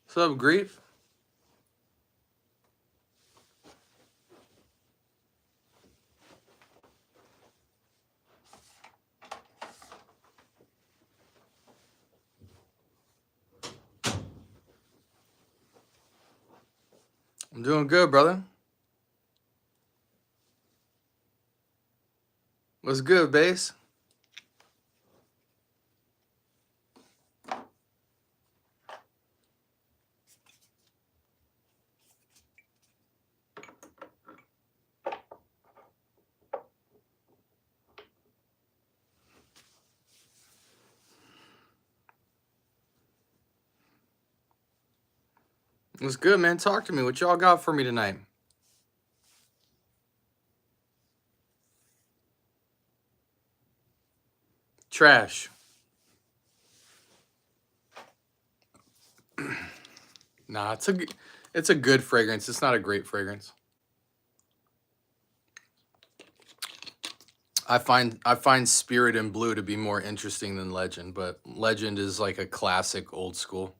What's up, Grief? I'm doing good, brother. What's good, Bass? What's good, man? Talk to me. What y'all got for me tonight? Trash. Nah, it's a good fragrance. It's not a great fragrance. I find Spirit and Blue to be more interesting than Legend, but Legend is like a classic old school.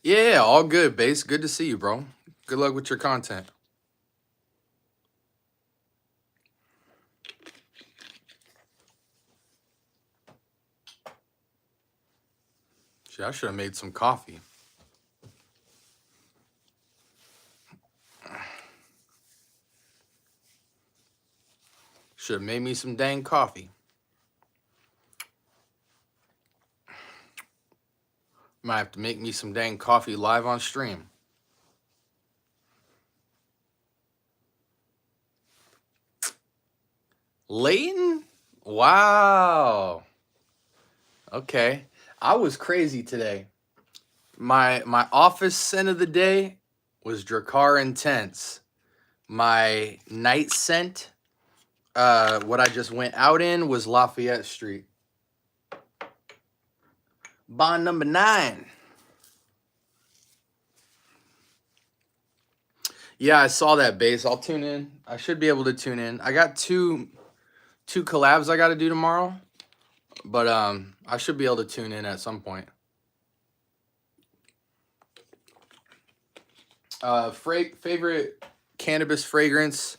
Yeah, all good, Bass. Good to see you, bro. Good luck with your content. Shit, I should have made some coffee. Should have made me some dang coffee. Might have to make me some dang coffee live on stream. Leighton? Wow. Okay. I was crazy today. My office scent of the day was Dracar Intense. My night scent, what I just went out in, was Lafayette Street. Bond number 9. Yeah, I saw that, Bass. I'll tune in. I should be able to tune in. I got two collabs I got to do tomorrow, but I should be able to tune in at some point. Favorite cannabis fragrance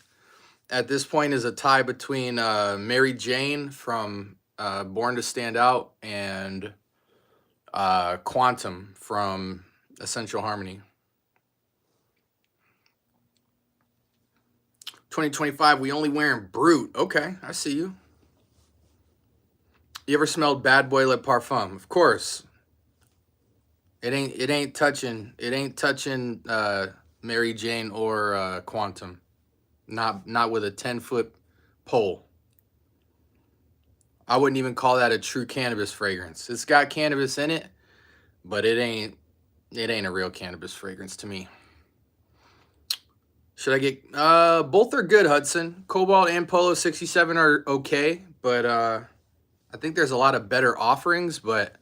at this point is a tie between Mary Jane from Born to Stand Out and Quantum from Essential Harmony. 2025, we only wearing Brute. Okay, I see you. You ever smelled Bad Boy Le Parfum? Of course. It ain't touching Mary Jane or Quantum. Not with a 10-foot pole. I wouldn't even call that a true cannabis fragrance. It's got cannabis in it, but it ain't a real cannabis fragrance to me. Should I get both are good, Hudson. Cobalt and Polo 67 are okay, but I think there's a lot of better offerings, but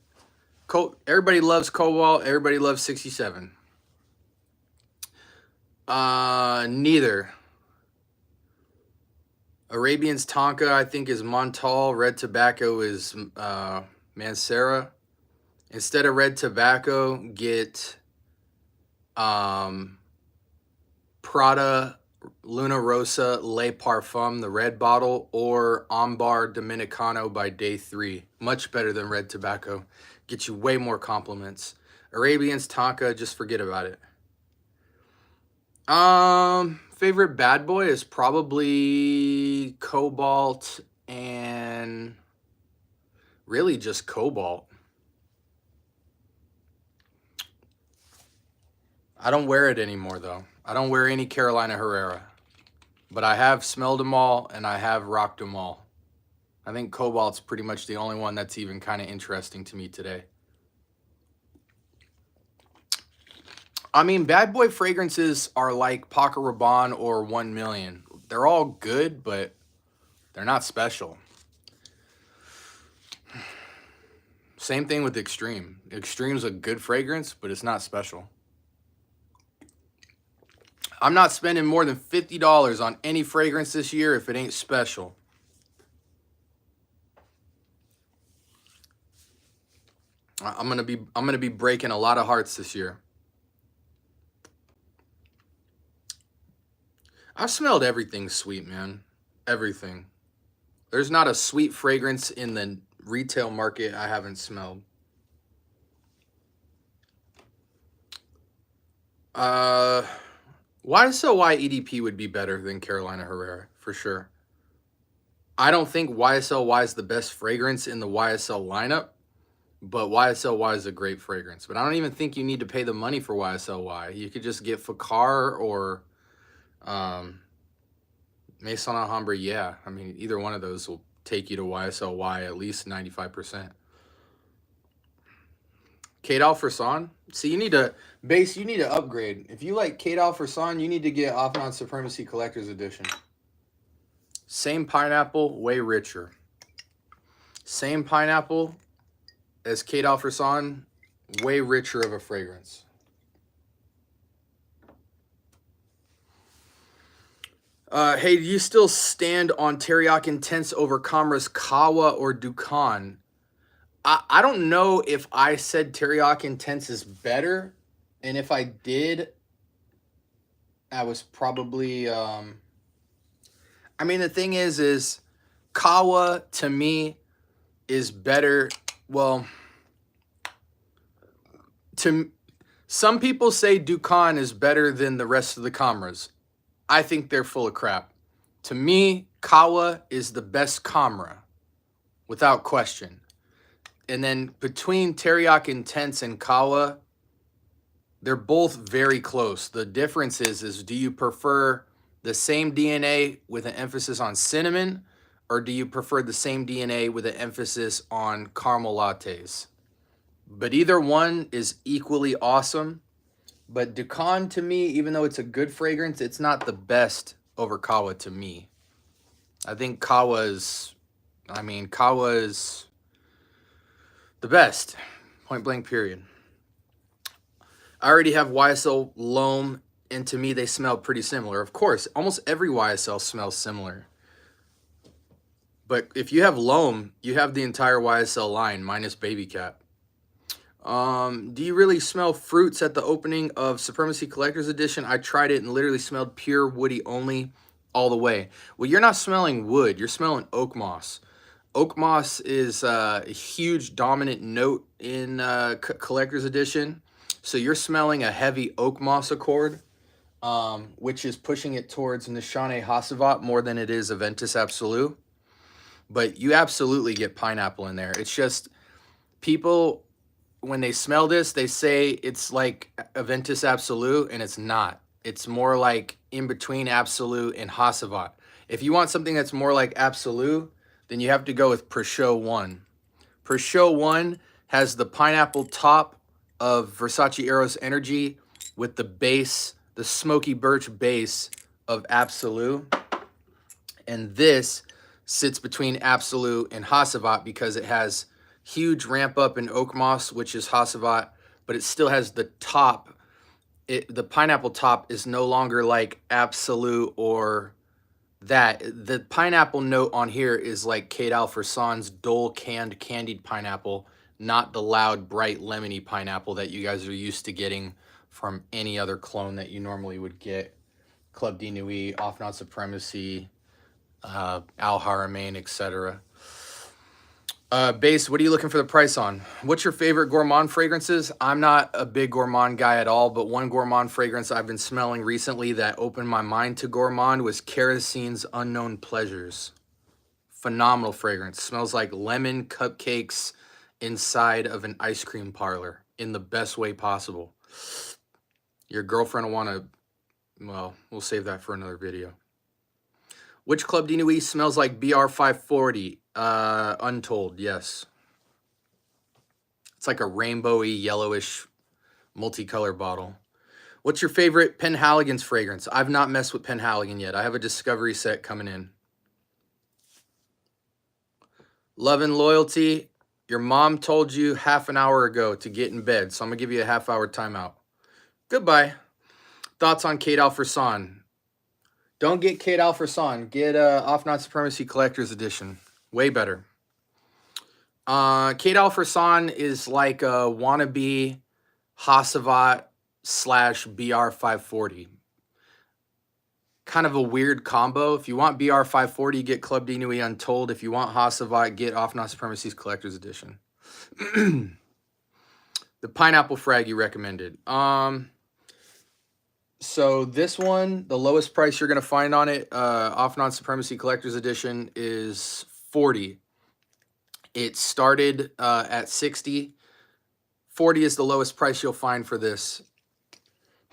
everybody loves Cobalt, everybody loves 67. Neither. Arabian's Tonka, I think, is Montal. Red Tobacco is Mancera. Instead of Red Tobacco, get Prada Luna Rosa Le Parfum, the red bottle, or Ambar Dominicano by Day 3. Much better than Red Tobacco. Gets you way more compliments. Arabian's Tonka, just forget about it. Favorite bad boy is probably Cobalt and really just Cobalt. I don't wear it anymore, though. I don't wear any Carolina Herrera, but I have smelled them all and I have rocked them all. I think Cobalt's pretty much the only one that's even kind of interesting to me today. I mean, bad boy fragrances are like Paco Rabanne or 1 Million. They're all good, but they're not special. Same thing with Extreme. Extreme's a good fragrance, but it's not special. I'm not spending more than $50 on any fragrance this year if it ain't special. I'm gonna be breaking a lot of hearts this year. I've smelled everything sweet, man. Everything. There's not a sweet fragrance in the retail market I haven't smelled. YSLY EDP would be better than Carolina Herrera, for sure. I don't think YSLY is the best fragrance in the YSL lineup, but YSLY is a great fragrance. But I don't even think you need to pay the money for YSLY. You could just get Fakar or Maison Alhambra. Yeah, I mean, either one of those will take you to YSLY at least 95%. Kate Alfreson. See, you need to upgrade. If you like Kate Alfreson, you need to get Off and On Supremacy Collector's Edition. Same pineapple, way richer. Same pineapple as Kate Alfreson, way richer of a fragrance. Hey, do you still stand on Teriyaki Intense over Camera's Kawa or Decant? I don't know if I said Teriyaki Intense is better, and if I did, I was probably, I mean, the thing is Kawa, to me, is better. Well, some people say Decant is better than the rest of the Cameras. I think they're full of crap. To me, Kawa is the best camera, without question. And then between Teriyaki Intense and Kawa, they're both very close. The difference is do you prefer the same DNA with an emphasis on cinnamon, or do you prefer the same DNA with an emphasis on caramel lattes? But either one is equally awesome. But Decant, to me, even though it's a good fragrance, it's not the best over Kawa to me. I think Kawa's the best, point blank period. I already have YSL L'Homme, and to me, they smell pretty similar. Of course, almost every YSL smells similar. But if you have L'Homme, you have the entire YSL line, minus Baby Cat. Do you really smell fruits at the opening of Supremacy Collector's Edition? I tried it and literally smelled pure woody only all the way. Well, you're not smelling wood. You're smelling oak moss. Oak moss is a huge dominant note in Collector's Edition. So you're smelling a heavy oak moss accord, which is pushing it towards Nishane Hasavat more than it is Aventus Absolute. But you absolutely get pineapple in there. It's just people, when they smell this, they say it's like Aventus Absolute, and it's not. It's more like in between Absolute and Hasavat. If you want something that's more like Absolute, then you have to go with Peugeot 1. Peugeot 1 has the pineapple top of Versace Eros Energy with the base, the smoky birch base of Absolute. And this sits between Absolute and Hasavat because it has huge ramp up in oak moss, which is Hasavat, but it still has the top. The pineapple top is no longer like Absolute or that. The pineapple note on here is like Kate Alfreson's dull candied pineapple, not the loud, bright, lemony pineapple that you guys are used to getting from any other clone that you normally would get. Club de Nuit, Off and On Supremacy, Al Haramain, etc. Base, what are you looking for the price on? What's your favorite gourmand fragrances? I'm not a big gourmand guy at all, but one gourmand fragrance I've been smelling recently that opened my mind to gourmand was Kerosine's Unknown Pleasures. Phenomenal fragrance. Smells like lemon cupcakes inside of an ice cream parlor in the best way possible. Your girlfriend will want to, well, we'll save that for another video. Which Club de Nuit smells like BR540? Untold, yes. It's like a rainbowy, yellowish, multicolor bottle. What's your favorite Penhaligon's fragrance? I've not messed with Penhaligon yet. I have a discovery set coming in. Love and Loyalty. Your mom told you half an hour ago to get in bed, so I'm going to give you a half-hour timeout. Goodbye. Thoughts on Kate Alfreson? Don't get Kate Alfreson. Get Off Not Supremacy Collector's Edition. Way better. Kate Alfredson is like a wannabe Hasselblad / BR540. Kind of a weird combo. If you want BR540, get Club de Nuit Untold. If you want Hasselblad, get Off Not Supremacy's Collector's Edition. The pineapple frag you recommended. So this one, the lowest price you're gonna find on it, Off Non Supremacy Collector's Edition, is $40. It started at $60. $40 is the lowest price you'll find for this.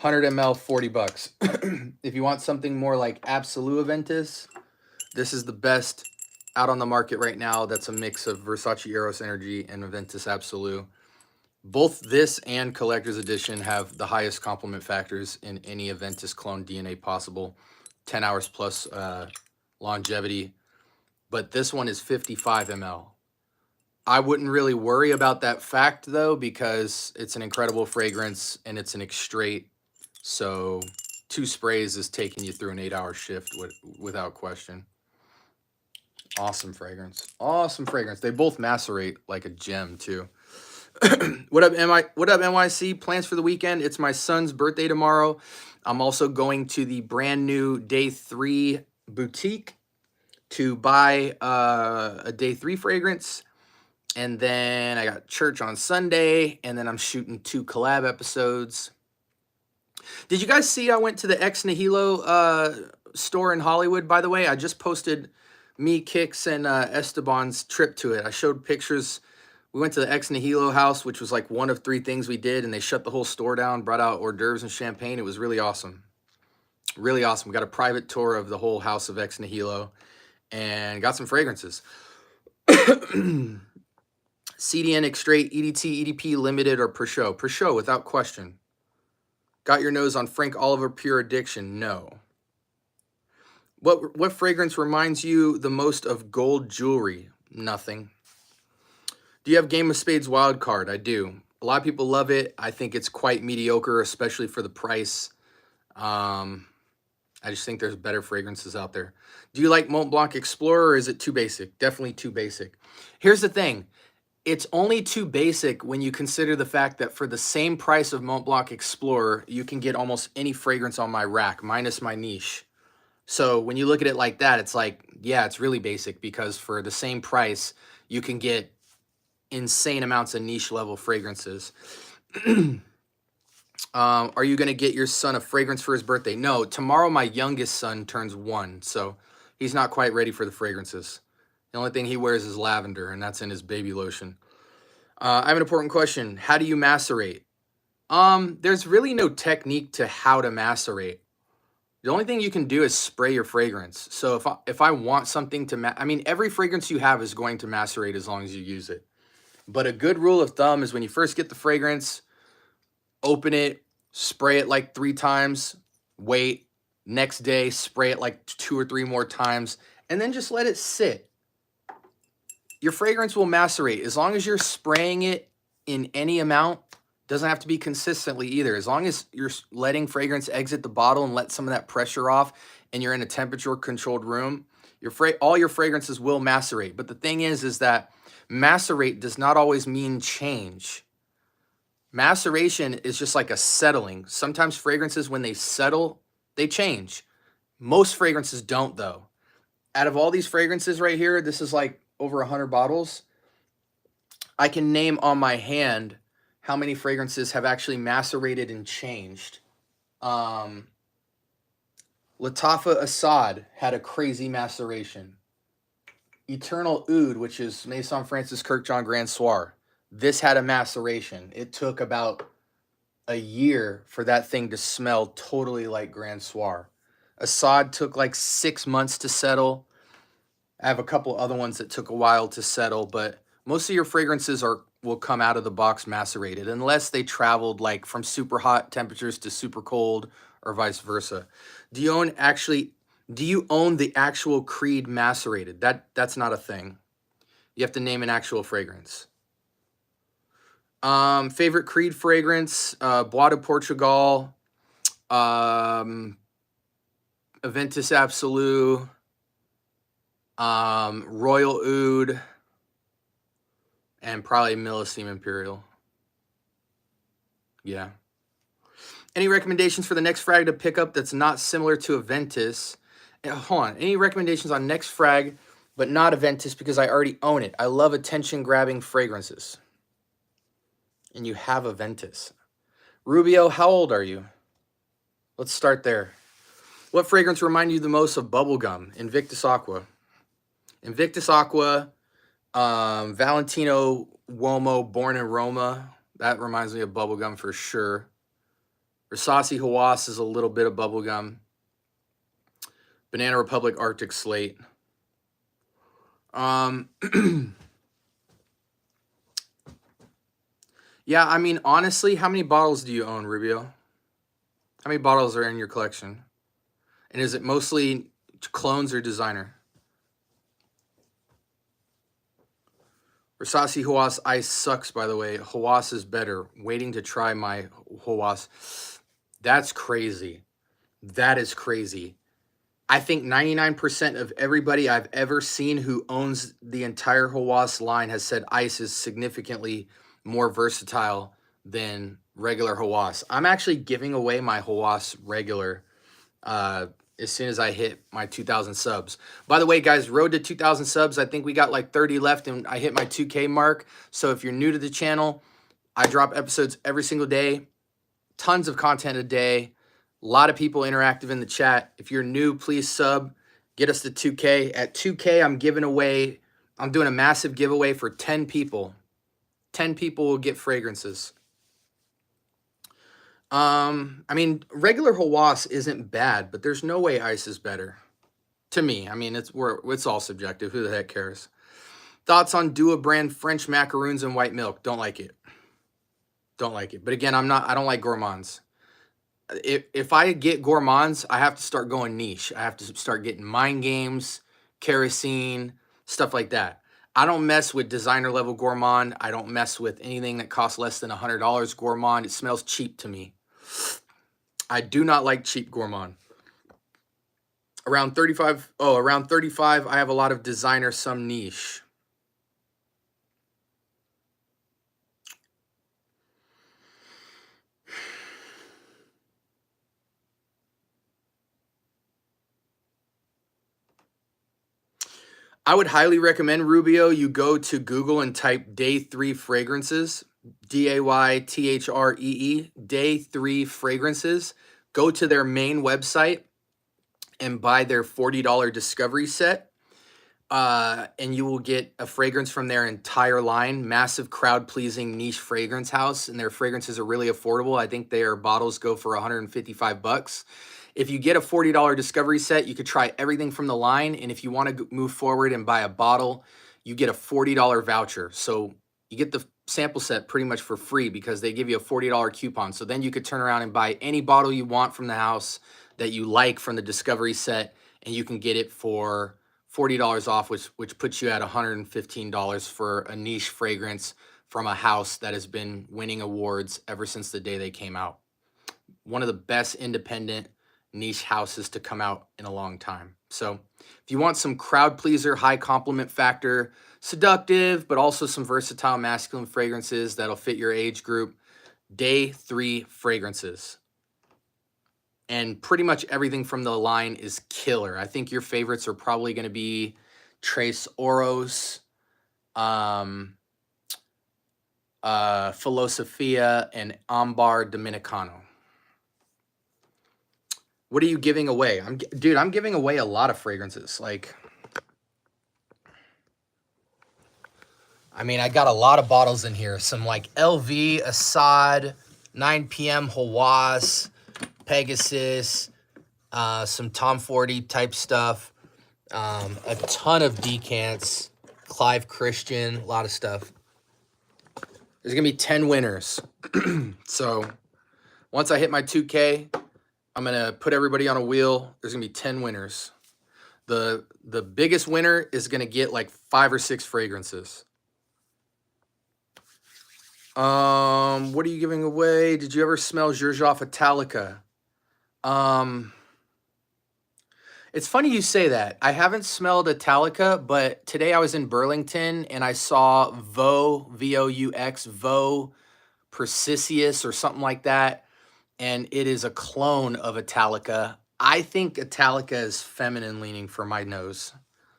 100 ml, $40. If you want something more like Absolute Aventus, this is the best out on the market right now. That's a mix of Versace Eros Energy and Aventus Absolute. Both this and Collector's Edition have the highest complement factors in any Aventus clone DNA possible. 10 hours plus longevity. But this one is 55 ml. I wouldn't really worry about that fact, though, because it's an incredible fragrance and it's an extrait. So 2 sprays is taking you through an 8-hour shift without question. Awesome fragrance. Awesome fragrance. They both macerate like a gem, too. What up, NYC? Plans for the weekend? It's my son's birthday tomorrow. I'm also going to the brand new Day 3 boutique to buy a Day 3 fragrance. And then I got church on Sunday. And then I'm shooting 2 collab episodes. Did you guys see I went to the Ex Nihilo store in Hollywood, by the way? I just posted me, Kix, and Esteban's trip to it. I showed pictures. We went to the Ex Nihilo house, which was like one of 3 things we did, and they shut the whole store down, brought out hors d'oeuvres and champagne. It was really awesome. Really awesome. We got a private tour of the whole house of Ex Nihilo and got some fragrances. CDN, Extrait, EDT, EDP, Limited, or Per Show? Per Show, without question. Got your nose on Frank Oliver Pure Addiction? No. What fragrance reminds you the most of gold jewelry? Nothing. Do you have Game of Spades Wild Card? I do. A lot of people love it. I think it's quite mediocre, especially for the price. I just think there's better fragrances out there. Do you like Mont Blanc Explorer, or is it too basic? Definitely too basic. Here's the thing. It's only too basic when you consider the fact that for the same price of Mont Blanc Explorer, you can get almost any fragrance on my rack, minus my niche. So when you look at it like that, it's like, yeah, it's really basic, because for the same price, you can get insane amounts of niche level fragrances. Are you going to get your son a fragrance for his birthday? No, tomorrow my youngest son turns 1, so he's not quite ready for the fragrances. The only thing he wears is lavender, and that's in his baby lotion. I have an important question. How do you macerate? There's really no technique to how to macerate. The only thing you can do is spray your fragrance. So if I want something to I mean, every fragrance you have is going to macerate as long as you use it. But a good rule of thumb is when you first get the fragrance, open it, spray it like 3 times, wait, next day, spray it like 2 or 3 more times, and then just let it sit. Your fragrance will macerate. As long as you're spraying it in any amount, doesn't have to be consistently either. As long as you're letting fragrance exit the bottle and let some of that pressure off, and you're in a temperature-controlled room, all your fragrances will macerate. But the thing is that macerate does not always mean change. Maceration is just like a settling. Sometimes fragrances, when they settle, they change. Most fragrances don't, though. Out of all these fragrances right here, this is like over 100 bottles. I can name on my hand how many fragrances have actually macerated and changed. Latafa Assad had a crazy maceration. Eternal Oud, which is Maison Francis Kirkjohn Grand Soir, this had a maceration. It took about a year for that thing to smell totally like Grand Soir. Assad took like 6 months to settle. I have a couple other ones that took a while to settle, but most of your fragrances will come out of the box macerated, unless they traveled like from super hot temperatures to super cold, or vice versa. Do you own the actual Creed macerated? That's not a thing. You have to name an actual fragrance. Favorite Creed fragrance, Bois de Portugal, Aventus Absolute, Royal Oud, and probably Millesime Imperial. Yeah. Any recommendations for the next frag to pick up that's not similar to Aventus? Hold on. Any recommendations on next frag, but not Aventus because I already own it? I love attention-grabbing fragrances. And you have Aventus. Rubio, how old are you? Let's start there. What fragrance reminds you the most of bubblegum? Invictus Aqua. Invictus Aqua, Valentino Uomo, Born in Roma. That reminds me of bubblegum for sure. Versace Hawass is a little bit of bubblegum. Banana Republic Arctic Slate. Yeah, I mean, honestly, how many bottles do you own, Rubio? How many bottles are in your collection? And is it mostly clones or designer? Versace Hawass Ice sucks, by the way. Hawass is better. Waiting to try my Hawass. That's crazy. That is crazy. I think 99% of everybody I've ever seen who owns the entire Hawass line has said Ice is significantly more versatile than regular Hawass. I'm actually giving away my Hawass regular as soon as I hit my 2,000 subs. By the way, guys, road to 2,000 subs. I think we got like 30 left and I hit my 2K mark. So if you're new to the channel, I drop episodes every single day. Tons of content a day. A lot of people interactive in the chat. If you're new, please sub. Get us to 2K. At 2K, I'm doing a massive giveaway for 10 people. 10 people will get fragrances. I mean, regular Hawass isn't bad, but there's no way Ice is better. To me, I mean, it's all subjective. Who the heck cares? Thoughts on Dua brand French macaroons and white milk? Don't like it. Don't like it. But again, I don't like gourmands. If I get gourmands, I have to start going niche. I have to start getting mind games, kerosene, stuff like that. I don't mess with designer level gourmand. I don't mess with anything that costs less than $100 gourmand. It smells cheap to me. I do not like cheap gourmand. Around 35, I have a lot of designer, some niche. I would highly recommend, Rubio, you go to Google and type Day 3 Fragrances, Daythree, Day 3 Fragrances. Go to their main website and buy their $40 discovery set. And you will get a fragrance from their entire line. Massive crowd-pleasing niche fragrance house. And their fragrances are really affordable. I think their bottles go for $155. If you get a $40 discovery set, you could try everything from the line. And if you want to move forward and buy a bottle, you get a $40 voucher. So you get the sample set pretty much for free because they give you a $40 coupon. So then you could turn around and buy any bottle you want from the house that you like from the discovery set, and you can get it for $40 off, which puts you at $115 for a niche fragrance from a house that has been winning awards ever since the day they came out. One of the best independent niche houses to come out in a long time. So if you want some crowd pleaser, high compliment factor, seductive, but also some versatile masculine fragrances that'll fit your age group, Day 3 Fragrances. And pretty much everything from the line is killer. I think your favorites are probably going to be Tres Oros, Filosofia, and Ambar Dominicano. What are you giving away? Dude, I'm giving away a lot of fragrances. Like, I mean, I got a lot of bottles in here. Some like LV, Assad, 9 p.m. Hawass, Pegasus, some Tom Fordy type stuff, a ton of decants, Clive Christian, a lot of stuff. There's gonna be 10 winners. So once I hit my 2K, I'm gonna put everybody on a wheel. There's gonna be 10 winners. The biggest winner is gonna get like 5 or 6 fragrances. What are you giving away? Did you ever smell Xerjoff Italica? It's funny you say that. I haven't smelled Italica, but today I was in Burlington and I saw Vo, V-O-U-X, Vo Persicius or something like that. And it is a clone of Italica. I think Italica is feminine leaning for my nose.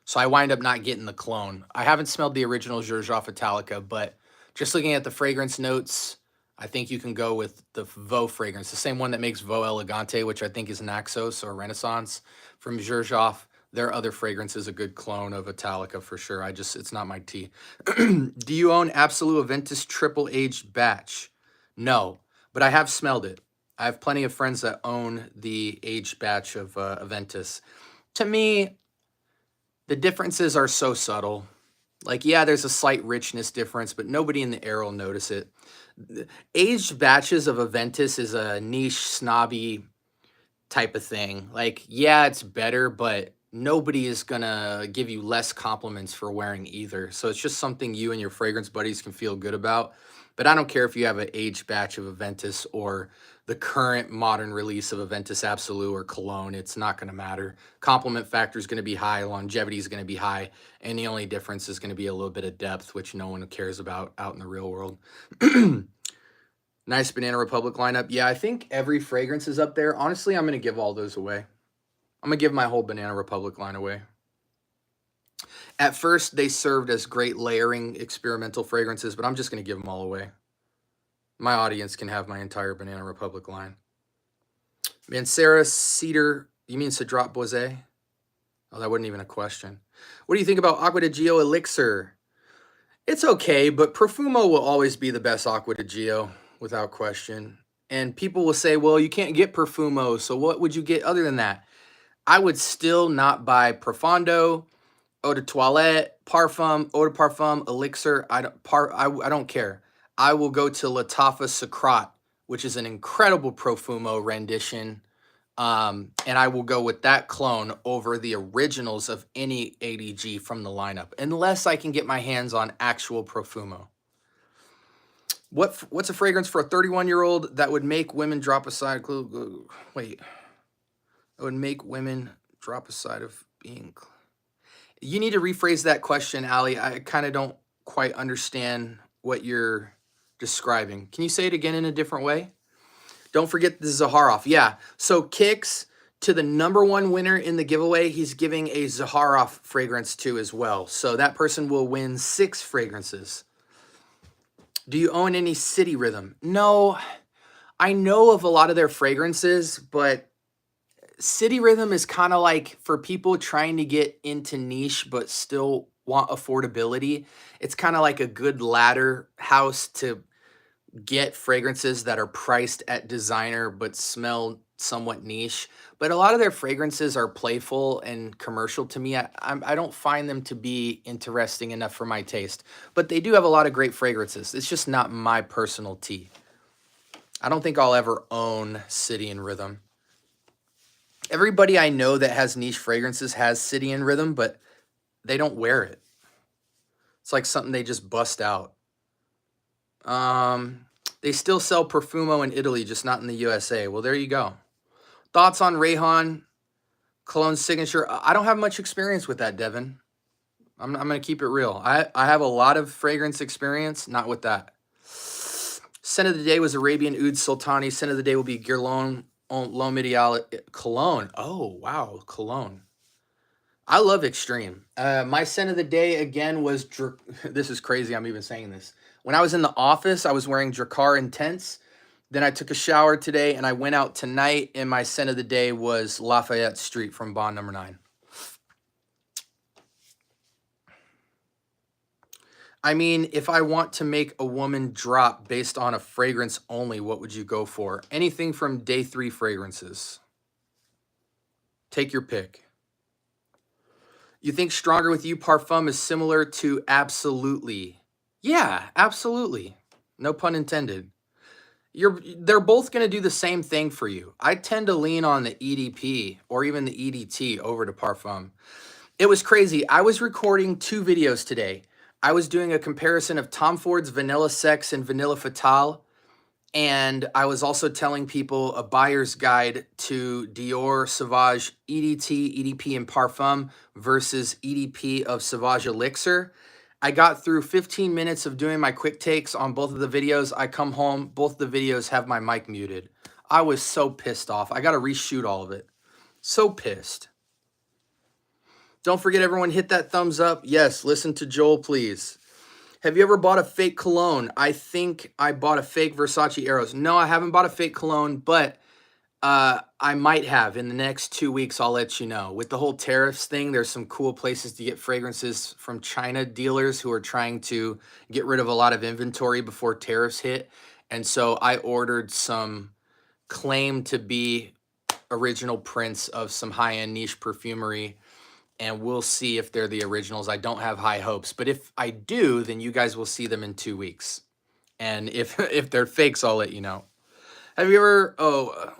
So I wind up not getting the clone. I haven't smelled the original Xerjoff Italica, but just looking at the fragrance notes, I think you can go with the Vo fragrance, the same one that makes Vo Elegante, which I think is Naxos or Renaissance from Xerjoff. Their other fragrance is a good clone of Italica for sure. It's not my tea. Do you own Absolute Aventus Triple Aged Batch? No, but I have smelled it. I have plenty of friends that own the aged batch of Aventus. To me, the differences are so subtle. Like, yeah, there's a slight richness difference, but nobody in the air will notice it. Aged batches of Aventus is a niche, snobby type of thing. Like, yeah, it's better, but nobody is gonna give you less compliments for wearing either. So it's just something you and your fragrance buddies can feel good about. But I don't care if you have an aged batch of Aventus or the current modern release of Aventus Absolute or Cologne. It's not going to matter. Compliment factor is going to be high. Longevity is going to be high. And the only difference is going to be a little bit of depth, which no one cares about out in the real world. Nice Banana Republic lineup. Yeah, I think every fragrance is up there. Honestly, I'm going to give all those away. I'm going to give my whole Banana Republic line away. At first, they served as great layering experimental fragrances, but I'm just going to give them all away. My audience can have my entire Banana Republic line. Mancera Cedar, you mean Cedrat Boisé? Oh, that wasn't even a question. What do you think about Acqua di Gio Elixir? It's okay, but Profumo will always be the best Acqua di Gio, without question. And people will say, well, you can't get Profumo, so what would you get other than that? I would still not buy Profondo, Eau de Toilette, Parfum, Eau de Parfum, Elixir. I don't care. I will go to Latafa Sacrat, which is an incredible Profumo rendition. And I will go with that clone over the originals of any ADG from the lineup, unless I can get my hands on actual Profumo. What's a fragrance for a 31-year-old that would make women drop aside? Wait. That would make women drop aside of being... You need to rephrase that question, Ali. I kind of don't quite understand what you're describing. Can you say it again in a different way? Don't forget the Zaharoff. Yeah. So Kix, to the #1 winner in the giveaway, he's giving a Zaharoff fragrance too as well. So that person will win 6 fragrances. Do you own any City Rhythm? No. I know of a lot of their fragrances, but City Rhythm is kind of like for people trying to get into niche but still want affordability. It's kind of like a good ladder house to get fragrances that are priced at designer but smell somewhat niche. But a lot of their fragrances are playful and commercial to me. I don't find them to be interesting enough for my taste. But they do have a lot of great fragrances. It's just not my personal tea. I don't think I'll ever own City and Rhythm. Everybody I know that has niche fragrances has City and Rhythm, but they don't wear it. It's like something they just bust out. They still sell Profumo in Italy, just not in the USA. Well, there you go. Thoughts on Rayhan Cologne Signature? I don't have much experience with that, Devin. I'm going to keep it real. I have a lot of fragrance experience, not with that. Scent of the day was Arabian Oud Sultani. Scent of the day will be Guerlain L'Homme Cologne. Oh, wow, Cologne. I love Extreme. My scent of the day, again, was... This is crazy, I'm even saying this. When I was in the office, I was wearing Drakkar Intense. Then I took a shower today, and I went out tonight, and my scent of the day was Lafayette Street from Bond Number 9. I mean, if I want to make a woman drop based on a fragrance only, what would you go for? Anything from Day 3 fragrances. Take your pick. You think Stronger With You Parfum is similar to Absolutely? Yeah, absolutely. No pun intended. They're both going to do the same thing for you. I tend to lean on the EDP or even the EDT over to Parfum. It was crazy. I was recording 2 videos today. I was doing a comparison of Tom Ford's Vanilla Sex and Vanilla Fatale, And I was also telling people a buyer's guide to Dior Sauvage EDT, EDP, and Parfum versus EDP of Sauvage Elixir. I got through 15 minutes of doing my quick takes on both of the videos. I come home, both the videos have my mic muted. I was so pissed off. I got to reshoot all of it. So pissed. Don't forget, everyone, hit that thumbs up. Yes, listen to Joel, please. Have you ever bought a fake cologne? I think I bought a fake Versace Eros. No, I haven't bought a fake cologne, but I might have. In the next 2 weeks, I'll let you know. With the whole tariffs thing, there's some cool places to get fragrances from China dealers who are trying to get rid of a lot of inventory before tariffs hit. And so I ordered some claim to be original prints of some high-end niche perfumery, and we'll see if they're the originals. I don't have high hopes, but if I do, then you guys will see them in 2 weeks. And if they're fakes, I'll let you know. Have you ever,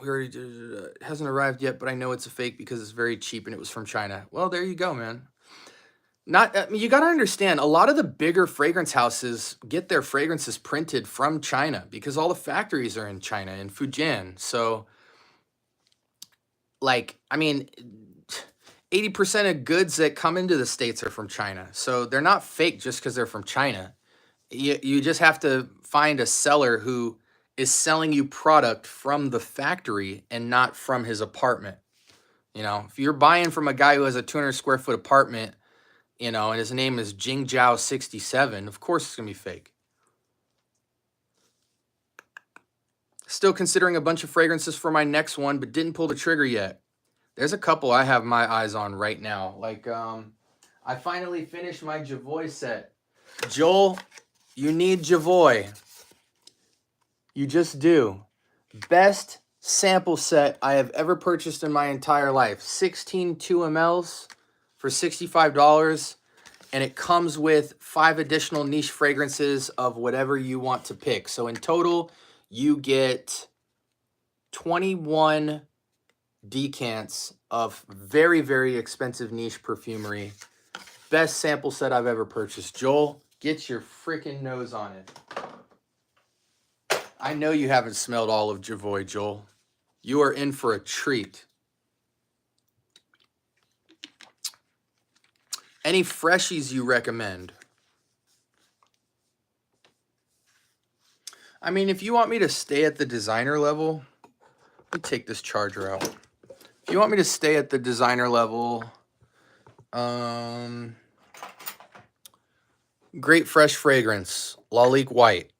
we already did, it hasn't arrived yet, but I know it's a fake because it's very cheap and it was from China. Well, there you go, man. I mean, you got to understand, a lot of the bigger fragrance houses get their fragrances printed from China because all the factories are in China, in Fujian. So, like, I mean, 80% of goods that come into the States are from China. So they're not fake just because they're from China. You just have to find a seller who is selling you product from the factory and not from his apartment. You know, if you're buying from a guy who has a 200 square foot apartment, you know, and his name is Jingjiao 67, of course it's going to be fake. Still considering a bunch of fragrances for my next one, but didn't pull the trigger yet. There's a couple I have my eyes on right now. Like, I finally finished my Javoy set. Joel, you need Javoy. You just do. Best sample set I have ever purchased in my entire life. 16 2mls for $65. And it comes with 5 additional niche fragrances of whatever you want to pick. So in total, you get 21 decants of very, very expensive niche perfumery. Best sample set I've ever purchased. Joel, get your freaking nose on it. I know you haven't smelled all of Javoy, Joel. You are in for a treat. Any freshies you recommend? I mean, if you want me to stay at the designer level, let me take this charger out. If you want me to stay at the designer level, great fresh fragrance, Lalique White.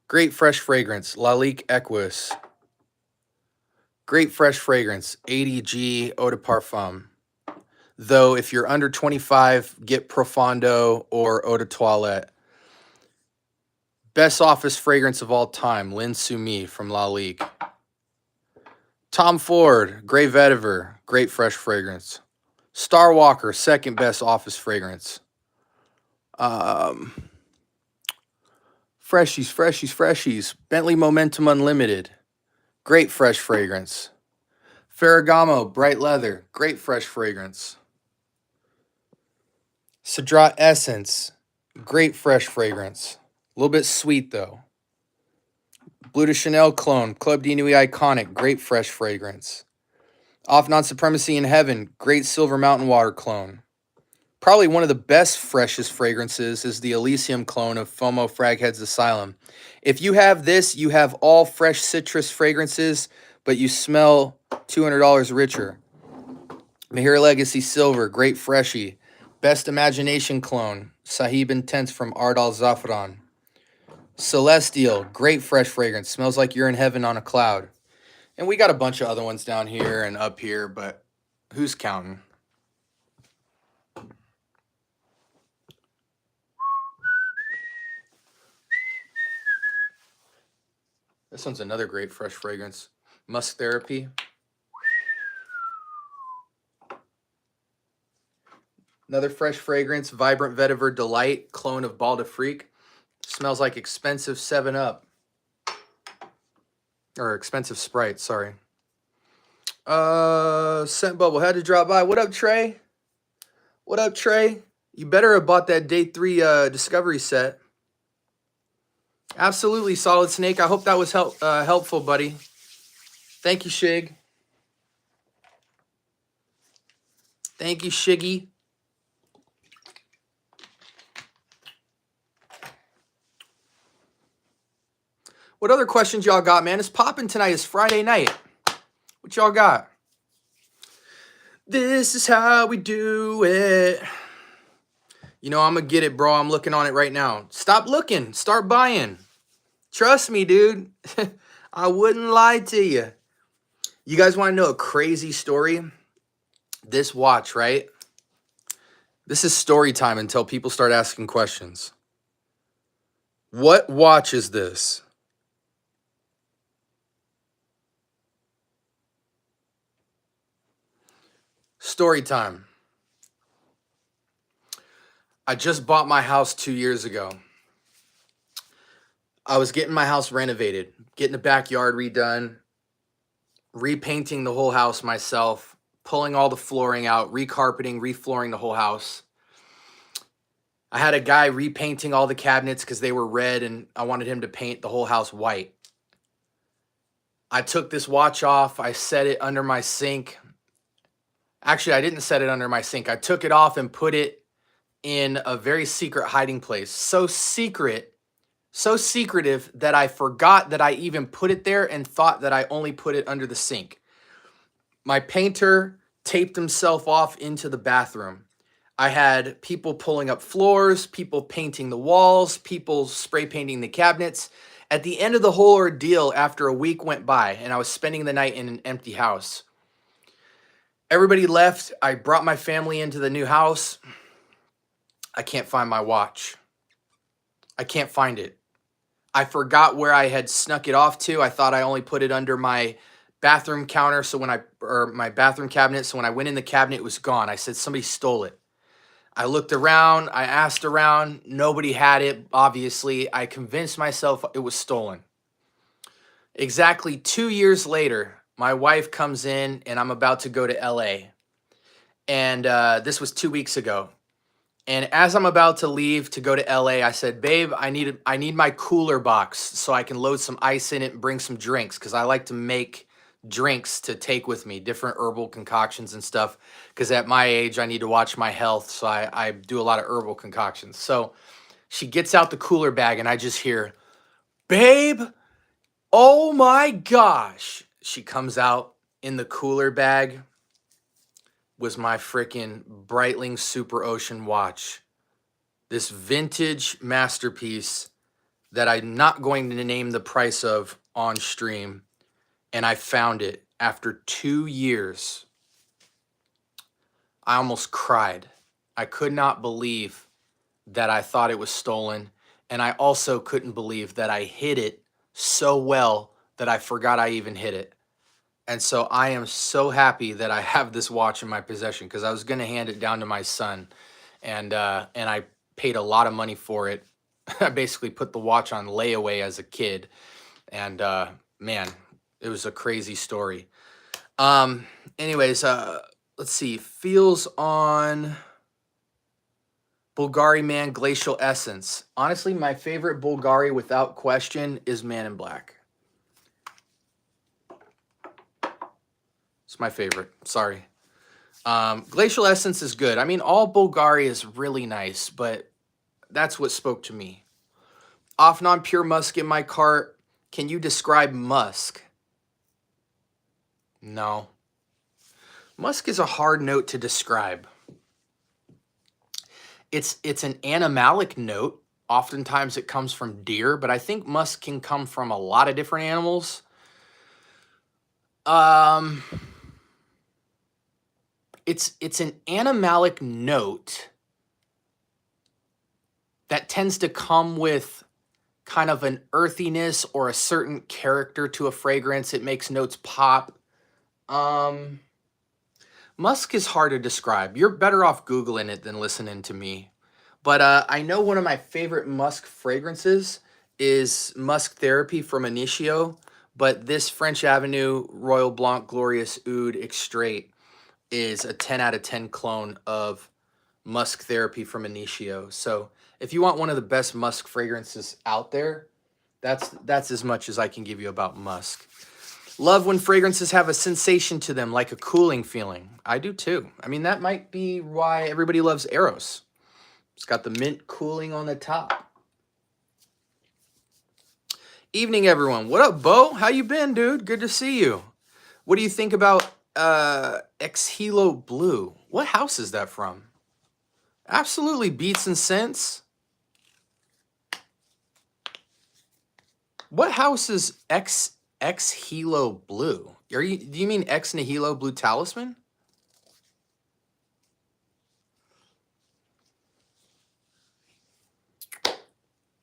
Great fresh fragrance, Lalique Equus. Great fresh fragrance, ADG Eau de Parfum. Though if you're under 25, get Profondo or Eau de Toilette. Best office fragrance of all time, L'Insoumis from Lalique. Tom Ford, Grey Vetiver, great fresh fragrance. Star Walker, second best office fragrance. Freshies. Bentley Momentum Unlimited, great fresh fragrance. Ferragamo, Bright Leather, great fresh fragrance. Cedrat Essence, great fresh fragrance. A little bit sweet though. Bleu de Chanel Clone, Club de Nuit Iconic, great fresh fragrance. Off Non Supremacy in Heaven, great Silver Mountain Water clone. Probably one of the best, freshest fragrances is the Elysium clone of FOMO Fragheads Asylum. If you have this, you have all fresh citrus fragrances, but you smell $200 richer. Mahir Legacy Silver, great freshie. Best Imagination clone, Sahib Intense from Ardal Zafran. Celestial, great fresh fragrance. Smells like you're in heaven on a cloud. And we got a bunch of other ones down here and up here, but who's counting? This one's another great fresh fragrance. Musk Therapy. Another fresh fragrance, Vibrant Vetiver Delight, clone of Bal de Freak. Smells like expensive 7-Up. Or expensive Sprite, sorry. Scent Bubble, had to drop by. What up, Trey? What up, Trey? You better have bought that Day 3 Discovery set. Absolutely, Solid Snake. I hope that was helpful, buddy. Thank you, Shig. Thank you, Shiggy. What other questions y'all got, man? It's popping tonight. It's Friday night. What y'all got? This is how we do it. You know, I'm going to get it, bro. I'm looking on it right now. Stop looking. Start buying. Trust me, dude. I wouldn't lie to you. You guys want to know a crazy story? This watch, right? This is story time until people start asking questions. What watch is this? Story time. I just bought my house 2 years ago. I was getting my house renovated, getting the backyard redone, repainting the whole house myself, pulling all the flooring out, recarpeting, reflooring the whole house. I had a guy repainting all the cabinets because they were red and I wanted him to paint the whole house white. I took this watch off. I set it under my sink. Actually, I didn't set it under my sink. I took it off and put it in a very secret hiding place. So secretive that I forgot that I even put it there and thought that I only put it under the sink. My painter taped himself off into the bathroom. I had people pulling up floors, people painting the walls, people spray painting the cabinets. At the end of the whole ordeal, after a week went by and I was spending the night in an empty house, everybody left. I brought my family into the new house. I can't find my watch. I can't find it. I forgot where I had snuck it off to. I thought I only put it under my bathroom counter. So my bathroom cabinet. So when I went in the cabinet, it was gone. I said, somebody stole it. I looked around. I asked around. Nobody had it. Obviously, I convinced myself it was stolen. Exactly 2 years later, my wife comes in and I'm about to go to LA. And this was 2 weeks ago. And as I'm about to leave to go to LA, I said, babe, I need my cooler box so I can load some ice in it and bring some drinks because I like to make drinks to take with me, different herbal concoctions and stuff. Because at my age, I need to watch my health. So I do a lot of herbal concoctions. So she gets out the cooler bag and I just hear, babe, oh my gosh. She comes out in the cooler bag. Was my freaking Breitling Super Ocean watch. This vintage masterpiece that I'm not going to name the price of on stream. And I found it after 2 years. I almost cried. I could not believe that I thought it was stolen. And I also couldn't believe that I hid it so well that I forgot I even hid it. And so I am so happy that I have this watch in my possession because I was going to hand it down to my son. And I paid a lot of money for it. I basically put the watch on layaway as a kid. And man, it was a crazy story. Anyways, let's see. Feels on Bulgari Man Glacial Essence. Honestly, my favorite Bulgari without question is Man in Black. It's my favorite. Sorry. Glacial Essence is good. I mean, all Bulgari is really nice, but that's what spoke to me. Off non-pure musk in my cart. Can you describe musk? No. Musk is a hard note to describe. It's an animalic note. Oftentimes it comes from deer, but I think musk can come from a lot of different animals. It's an animalic note that tends to come with kind of an earthiness or a certain character to a fragrance. It makes notes pop. Musk is hard to describe. You're better off Googling it than listening to me. But I know one of my favorite musk fragrances is Musk Therapy from Initio. But this French Avenue Royal Blanc Glorious Oud Extrait is a 10 out of 10 clone of Musk Therapy from Initio. So if you want one of the best musk fragrances out there, That's as much as I can give you about musk. Love when fragrances have a sensation to them, like a cooling feeling. I do too. I mean, that might be why everybody loves Eros. It's got the mint cooling on the top. Evening, everyone. What up, Bo? How you been, dude? Good to see you. What do you think about Exhalo Blue? What house is that from? Absolutely Beats and Scents. What house is Exhalo Blue? Do you mean Ex Nihilo Blue Talisman?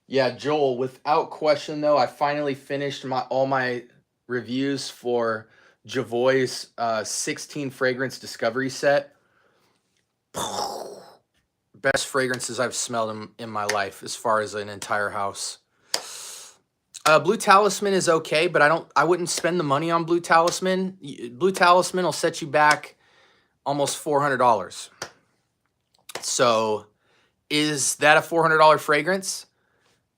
Yeah, Joel, without question though, I finally finished all my reviews for Javoy's 16 fragrance discovery set. Best fragrances I've smelled in my life as far as an entire house. Blue Talisman is okay, but I wouldn't spend the money on Blue Talisman. Blue Talisman will set you back almost $400. So is that a $400 fragrance?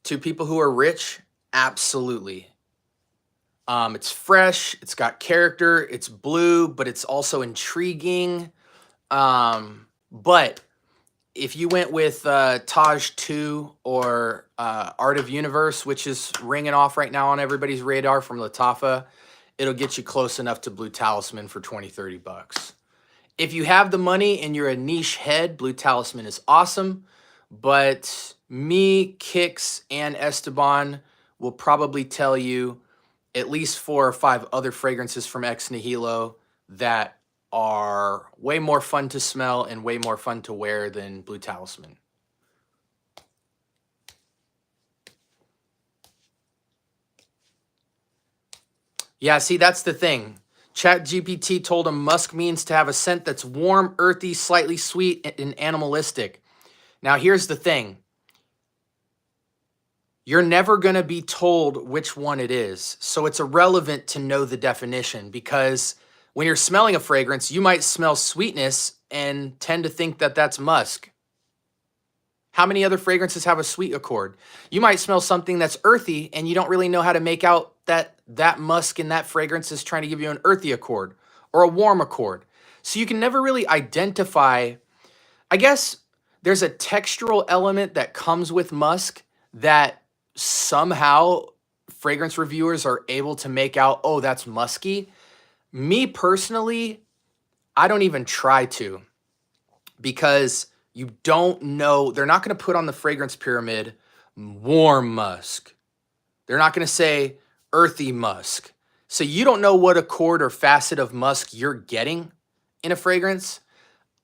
To people who are rich, absolutely. It's fresh, it's got character, it's blue, but it's also intriguing. But if you went with Taj 2 or Art of Universe, which is ringing off right now on everybody's radar from Lattafa, it'll get you close enough to Blue Talisman for 20, 30 bucks. If you have the money and you're a niche head, Blue Talisman is awesome. But me, Kix, and Esteban will probably tell you at least 4 or 5 other fragrances from Ex Nihilo that are way more fun to smell and way more fun to wear than Blue Talisman. Yeah, see, that's the thing. ChatGPT told him musk means to have a scent that's warm, earthy, slightly sweet, and animalistic. Now, here's the thing. You're never going to be told which one it is. So it's irrelevant to know the definition, because when you're smelling a fragrance, you might smell sweetness and tend to think that that's musk. How many other fragrances have a sweet accord? You might smell something that's earthy and you don't really know how to make out that musk in that fragrance is trying to give you an earthy accord or a warm accord. So you can never really identify. I guess there's a textural element that comes with musk that somehow fragrance reviewers are able to make out, oh, that's musky. Me personally, I don't even try to, because you don't know. They're not going to put on the fragrance pyramid warm musk. They're not going to say earthy musk. So you don't know what accord or facet of musk you're getting in a fragrance.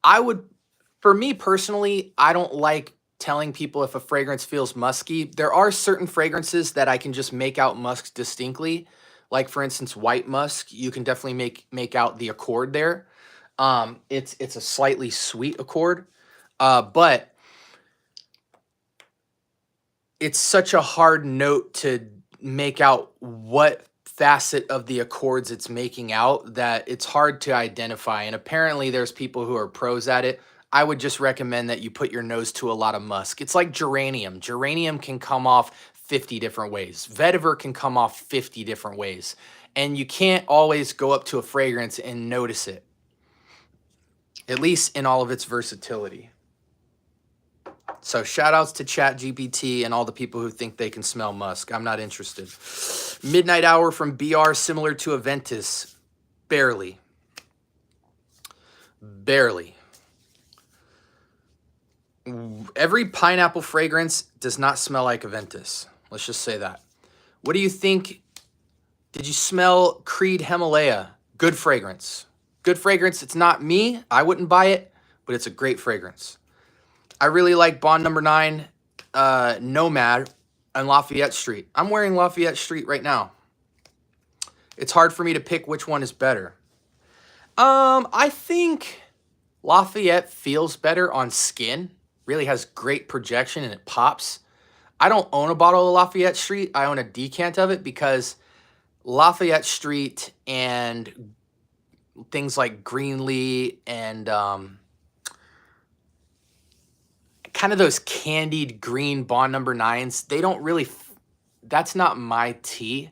For me personally, I don't like telling people if a fragrance feels musky. There are certain fragrances that I can just make out musk distinctly. Like, for instance, white musk, you can definitely make out the accord there. It's a slightly sweet accord, but it's such a hard note to make out what facet of the accords it's making out that it's hard to identify. And apparently there's people who are pros at it. I would just recommend that you put your nose to a lot of musk. It's like geranium. Geranium can come off 50 different ways. Vetiver can come off 50 different ways. And you can't always go up to a fragrance and notice it, at least in all of its versatility. So shout outs to ChatGPT and all the people who think they can smell musk. I'm not interested. Midnight Hour from BR, similar to Aventus. Barely. Barely. Every pineapple fragrance does not smell like Aventus. Let's just say that. What do you think? Did you smell Creed Himalaya? Good fragrance. Good fragrance. It's not me. I wouldn't buy it, but it's a great fragrance. I really like Bond Number 9 Nomad on Lafayette Street. I'm wearing Lafayette Street right now. It's hard for me to pick which one is better. I think Lafayette feels better on skin. Really has great projection and it pops. I don't own a bottle of Lafayette Street. I own a decant of it because Lafayette Street and things like Greenlee and kind of those candied green Bond Number 9s, they don't really, that's not my tea.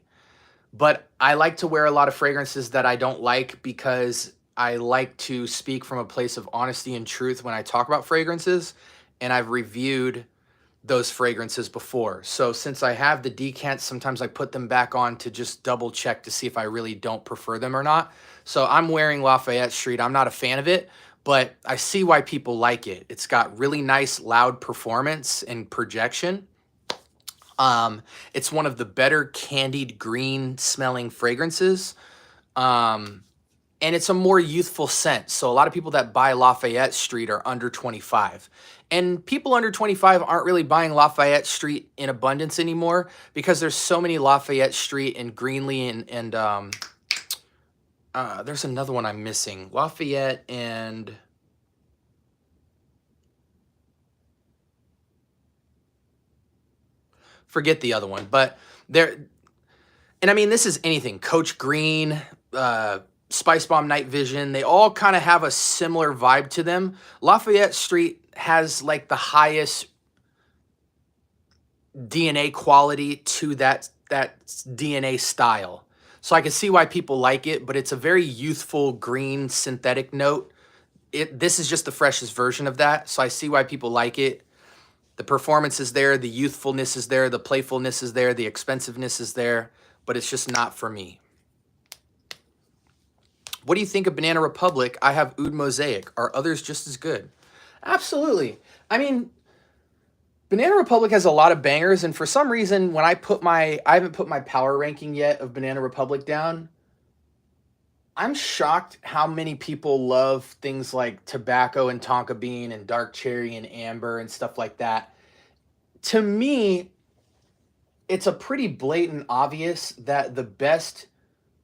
But I like to wear a lot of fragrances that I don't like because I like to speak from a place of honesty and truth when I talk about fragrances. And I've reviewed those fragrances before. So since I have the decants, sometimes I put them back on to just double check to see if I really don't prefer them or not. So I'm wearing Lafayette Street. I'm not a fan of it, but I see why people like it. It's got really nice loud performance and projection. It's one of the better candied green smelling fragrances. And it's a more youthful scent. So a lot of people that buy Lafayette Street are under 25. And people under 25 aren't really buying Lafayette Street in abundance anymore because there's so many Lafayette Street and Greenlee and there's another one I'm missing. Lafayette and... forget the other one, but there, and I mean, this is anything. Coach Green, Spice Bomb Night Vision, they all kind of have a similar vibe to them. Lafayette Street has like the highest DNA quality to that DNA style. So I can see why people like it, but it's a very youthful green synthetic note. This is just the freshest version of that, so I see why people like it. The performance is there, the youthfulness is there, the playfulness is there, the expensiveness is there, but it's just not for me. What do you think of Banana Republic? I have Oud Mosaic. Are others just as good? Absolutely. I mean, Banana Republic has a lot of bangers, and for some reason, when I haven't put my power ranking yet of Banana Republic down, I'm shocked how many people love things like Tobacco and Tonka Bean and Dark Cherry and Amber and stuff like that. To me, it's a pretty blatant obvious that the best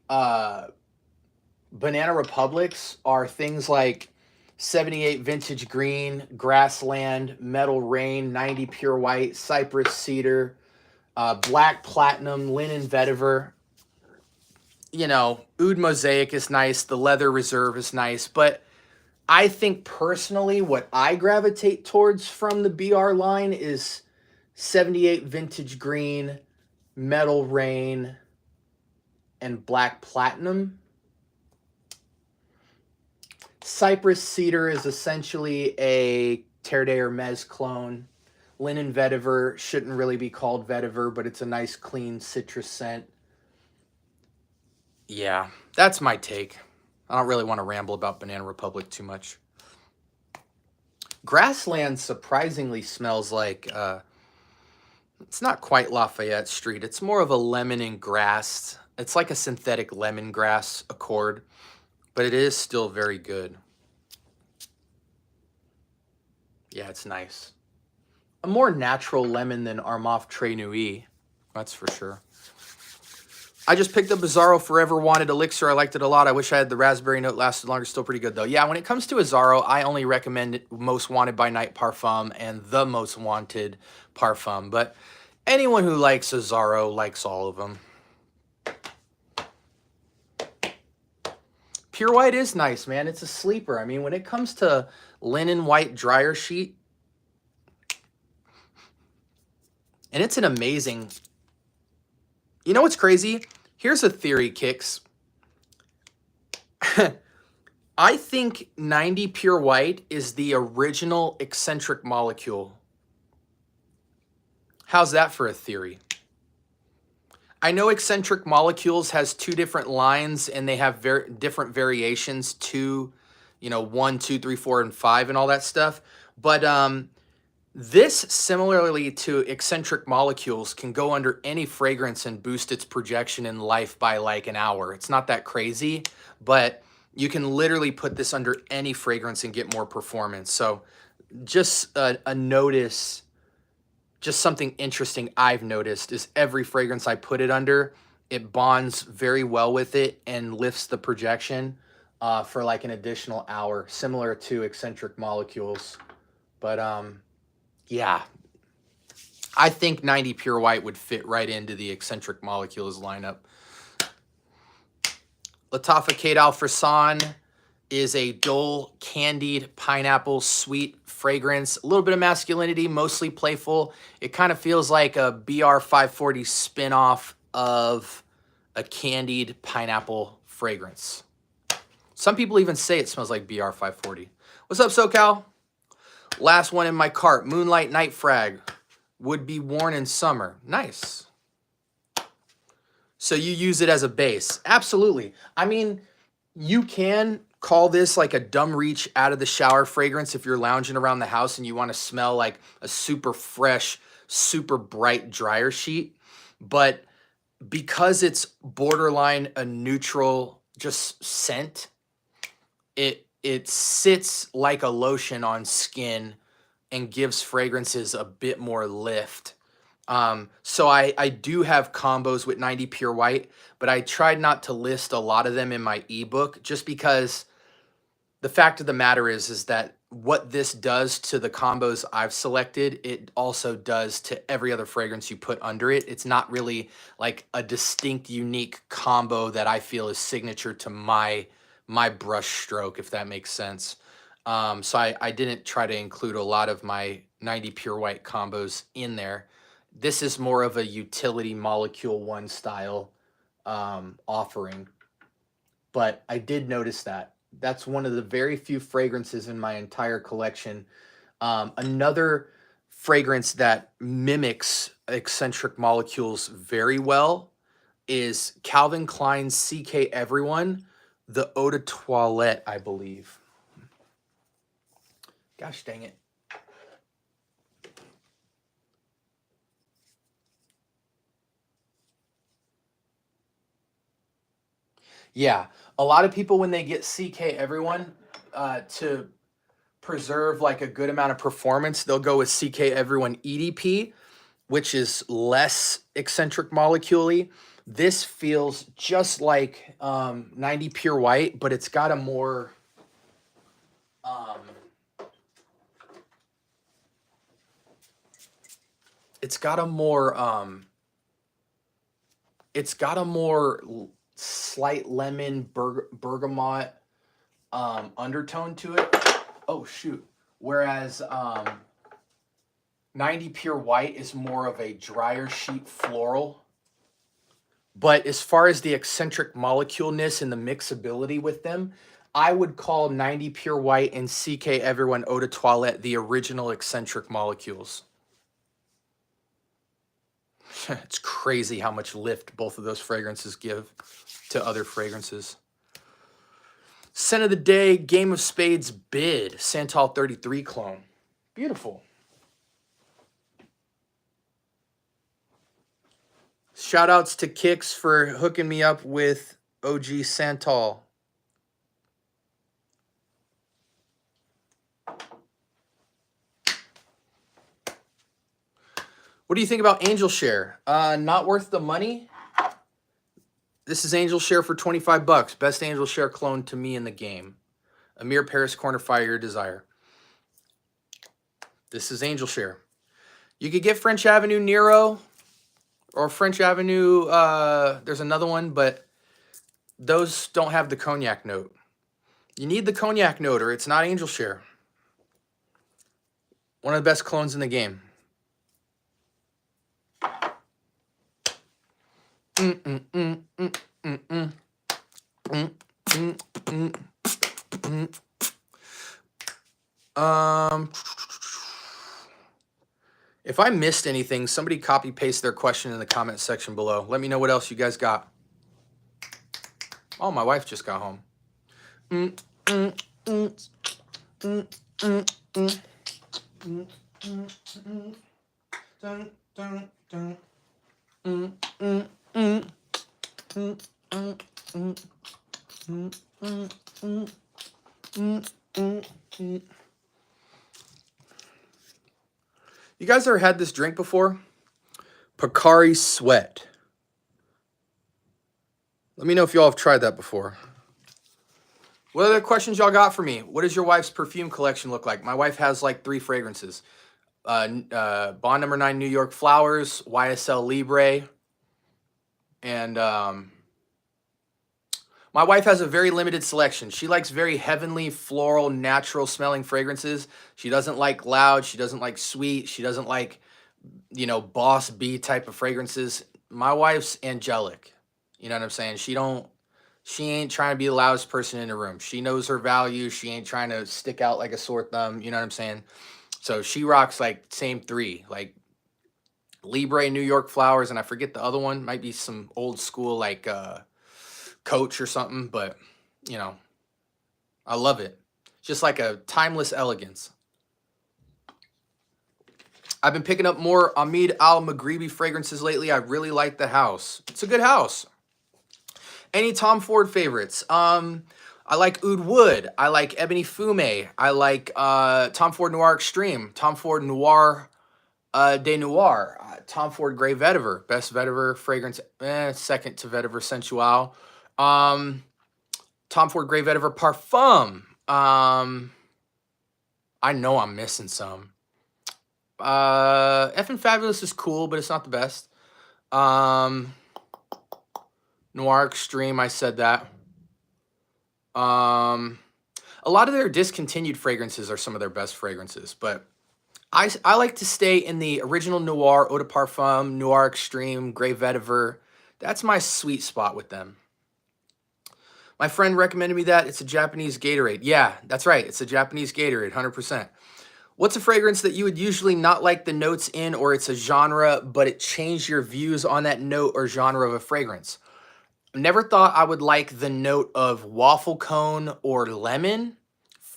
Banana Republics are things like 78 Vintage Green, Grassland, Metal Rain, 90 Pure White, Cypress Cedar, Black Platinum, Linen Vetiver. You know, Oud Mosaic is nice. The Leather Reserve is nice. But I think personally what I gravitate towards from the BR line is 78 Vintage Green, Metal Rain, and Black Platinum. Cypress Cedar is essentially a Terre de Hermes clone. Linen Vetiver shouldn't really be called vetiver, but it's a nice, clean citrus scent. Yeah, that's my take. I don't really want to ramble about Banana Republic too much. Grassland surprisingly smells like, it's not quite Lafayette Street. It's more of a lemon and grass. It's like a synthetic lemongrass accord, but it is still very good. Yeah, it's nice. A more natural lemon than Armaf Très Nuit, that's for sure. I just picked up Azzaro Forever Wanted Elixir. I liked it a lot. I wish I had the raspberry note lasted longer. Still pretty good, though. Yeah, when it comes to Azzaro, I only recommend Most Wanted by Night Parfum and the Most Wanted Parfum. But anyone who likes Azzaro likes all of them. Pure White is nice, man. It's a sleeper. I mean, when it comes to linen white dryer sheet, and it's an amazing... You know what's crazy? Here's a theory, Kicks. I think 90 Pure White is the original eccentric molecule. How's that for a theory? I know eccentric molecules has two different lines and they have different variations to, you know, 1, 2, 3, 4, and 5 and all that stuff. But this, similarly to eccentric molecules, can go under any fragrance and boost its projection in life by like an hour. It's not that crazy, but you can literally put this under any fragrance and get more performance. So just a notice, just something interesting I've noticed is every fragrance I put it under, it bonds very well with it and lifts the projection for like an additional hour, similar to eccentric molecules. But yeah, I think 90 Pure White would fit right into the eccentric molecules lineup. Lattafa Kate Al Frisson is a dull, candied pineapple sweet fragrance. A little bit of masculinity, mostly playful. It kind of feels like a BR540 spinoff of a candied pineapple fragrance. Some people even say it smells like BR540. What's up, SoCal? Last one in my cart, Moonlight Night Frag. Would be worn in summer. Nice. So you use it as a base. Absolutely. I mean, you can call this like a dumb reach out of the shower fragrance if you're lounging around the house and you want to smell like a super fresh, super bright dryer sheet. But because it's borderline a neutral just scent, it sits like a lotion on skin and gives fragrances a bit more lift. So I do have combos with 90 Pure White, but I tried not to list a lot of them in my ebook just because the fact of the matter is that what this does to the combos I've selected, it also does to every other fragrance you put under it. It's not really like a distinct, unique combo that I feel is signature to my brush stroke, if that makes sense. So I didn't try to include a lot of my 90 Pure White combos in there. This is more of a utility molecule one style offering. But I did notice that. That's one of the very few fragrances in my entire collection. Another fragrance that mimics eccentric molecules very well is Calvin Klein's CK Everyone, the Eau de Toilette, I believe. Gosh dang it. Yeah, a lot of people when they get CK Everyone to preserve like a good amount of performance, they'll go with CK Everyone EDP, which is less eccentric molecule-y. This feels just like 90 Pure White, but it's got a more it's got a more slight lemon bergamot undertone to it. Oh shoot. Whereas 90 Pure White is more of a drier sheet floral. But as far as the eccentric moleculeness and the mixability with them, I would call 90 Pure White and CK Everyone Eau de Toilette the original eccentric molecules. It's crazy how much lift both of those fragrances give to other fragrances. Scent of the day, Game of Spades Bid, Santal 33 clone. Beautiful. Shout outs to Kix for hooking me up with OG Santal. What do you think about Angel Share? Not worth the money. This is Angel Share for 25 bucks. Best Angel Share clone to me in the game. Amir Paris Corner Fire Your Desire. This is Angel Share. You could get French Avenue Nero or French Avenue. There's another one, but those don't have the cognac note. You need the cognac note or it's not Angel Share. One of the best clones in the game. If I missed anything, somebody copy paste their question in the comment section below. Let me know what else you guys got. Oh, my wife just got home. You guys ever had this drink before? Pocari Sweat. Let me know if y'all have tried that before. What other questions y'all got for me? What does your wife's perfume collection look like? My wife has like 3 fragrances. Bond Number 9 New York Flowers, YSL Libre, and My wife has a very limited selection. She likes very heavenly, floral, natural smelling fragrances. She doesn't like loud. She doesn't like sweet. She doesn't like, you know, boss B type of fragrances. My wife's angelic. You know what I'm saying? She ain't trying to be the loudest person in the room. She knows her value. She ain't trying to stick out like a sore thumb. You know what I'm saying? So she rocks like same three, like Libre, New York Flowers, and I forget the other one. Might be some old school like Coach or something, but you know, I love it. Just like a timeless elegance. I've been picking up more Ahmed Al-Maghribi fragrances lately. I really like the house. It's a good house. Any Tom Ford favorites? I like Oud Wood. I like Ebony Fume. I like Tom Ford Noir Extreme. Tom Ford Noir de Noir. Tom Ford Grey Vetiver. Best vetiver fragrance. Second to Vetiver Sensual. Tom Ford Grey Vetiver Parfum. I know I'm missing some. Effing Fabulous is cool, but it's not the best. Noir Extreme, I said that. A lot of their discontinued fragrances are some of their best fragrances, but I like to stay in the original Noir, Eau de Parfum, Noir Extreme, Grey Vetiver. That's my sweet spot with them. My friend recommended me that. It's a Japanese Gatorade. Yeah, that's right. It's a Japanese Gatorade, 100%. What's a fragrance that you would usually not like the notes in, or it's a genre, but it changed your views on that note or genre of a fragrance? Never thought I would like the note of waffle cone or lemon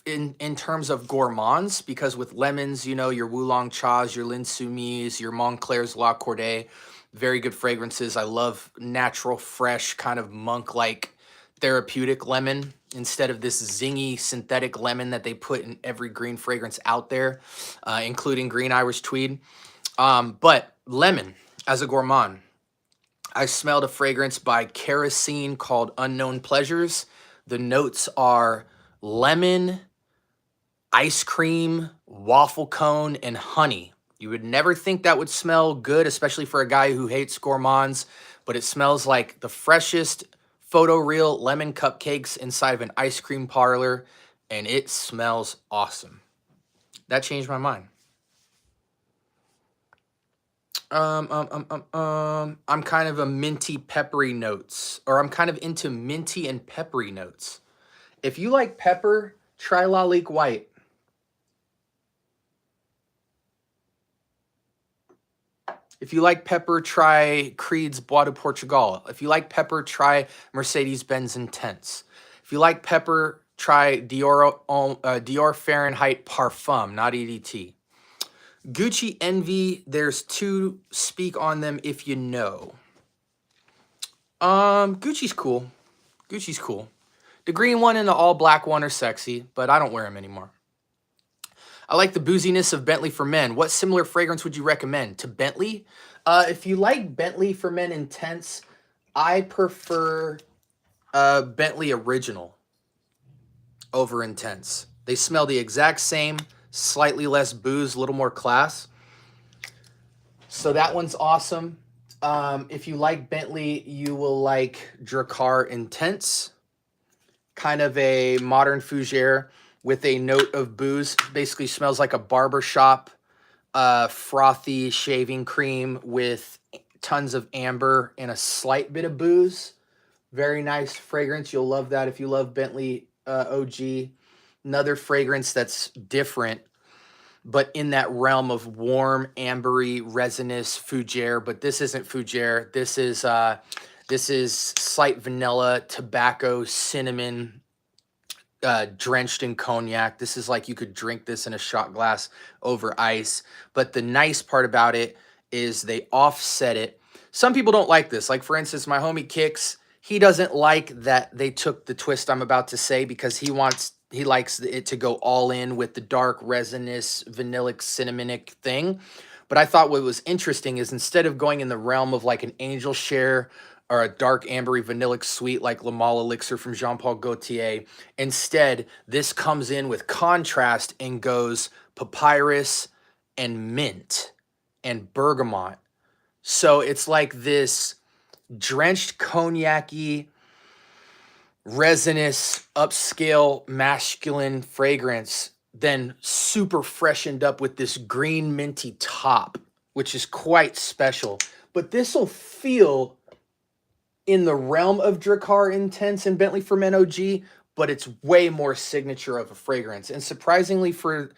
in terms of gourmands, because with lemons, you know, your Wulong Chas, your Lin Sumis, your Montclair's La Corday, very good fragrances. I love natural, fresh, kind of monk-like therapeutic lemon instead of this zingy synthetic lemon that they put in every green fragrance out there, including green Irish tweed. But lemon as a gourmand. I smelled a fragrance by Kerosene called Unknown Pleasures. The notes are lemon, ice cream, waffle cone, and honey. You would never think that would smell good, especially for a guy who hates gourmands, but it smells like the freshest photoreal lemon cupcakes inside of an ice cream parlor, and it smells awesome. That changed my mind. I'm kind of a minty peppery notes, or I'm kind of into minty and peppery notes. If you like pepper, try La Lique White. If you like pepper, try Creed's Bois de Portugal. If you like pepper, try Mercedes-Benz Intense. If you like pepper, try Dior Fahrenheit Parfum, not EDT. Gucci Envy, there's two, speak on them if you know. Gucci's cool. Gucci's cool. The green one and the all black one are sexy, but I don't wear them anymore. I like the booziness of Bentley for Men. What similar fragrance would you recommend to Bentley? If you like Bentley for Men Intense, I prefer Bentley Original over Intense. They smell the exact same, slightly less booze, a little more class. So that one's awesome. If you like Bentley, you will like Drakkar Intense. Kind of a modern fougere with a note of booze. Basically smells like a barbershop frothy shaving cream with tons of amber and a slight bit of booze. Very nice fragrance. You'll love that if you love Bentley OG. Another fragrance that's different, but in that realm of warm, ambery, resinous fougere. But this isn't fougere. This is slight vanilla, tobacco, cinnamon, drenched in cognac. This is like you could drink this in a shot glass over ice. But the nice part about it is they offset it. Some people don't like this. Like, for instance, my homie Kix, he doesn't like that they took the twist I'm about to say, because he likes it to go all in with the dark, resinous, vanillic, cinnamonic thing. But I thought what was interesting is, instead of going in the realm of like an angel share or a dark ambery vanillic sweet like Le Male Elixir from Jean-Paul Gaultier, instead this comes in with contrast and goes papyrus and mint and bergamot. So it's like this drenched cognac-y, resinous, upscale, masculine fragrance, then super freshened up with this green minty top, which is quite special. But this will feel in the realm of Drakkar Intense and Bentley from NOG, but it's way more signature of a fragrance. And surprisingly, for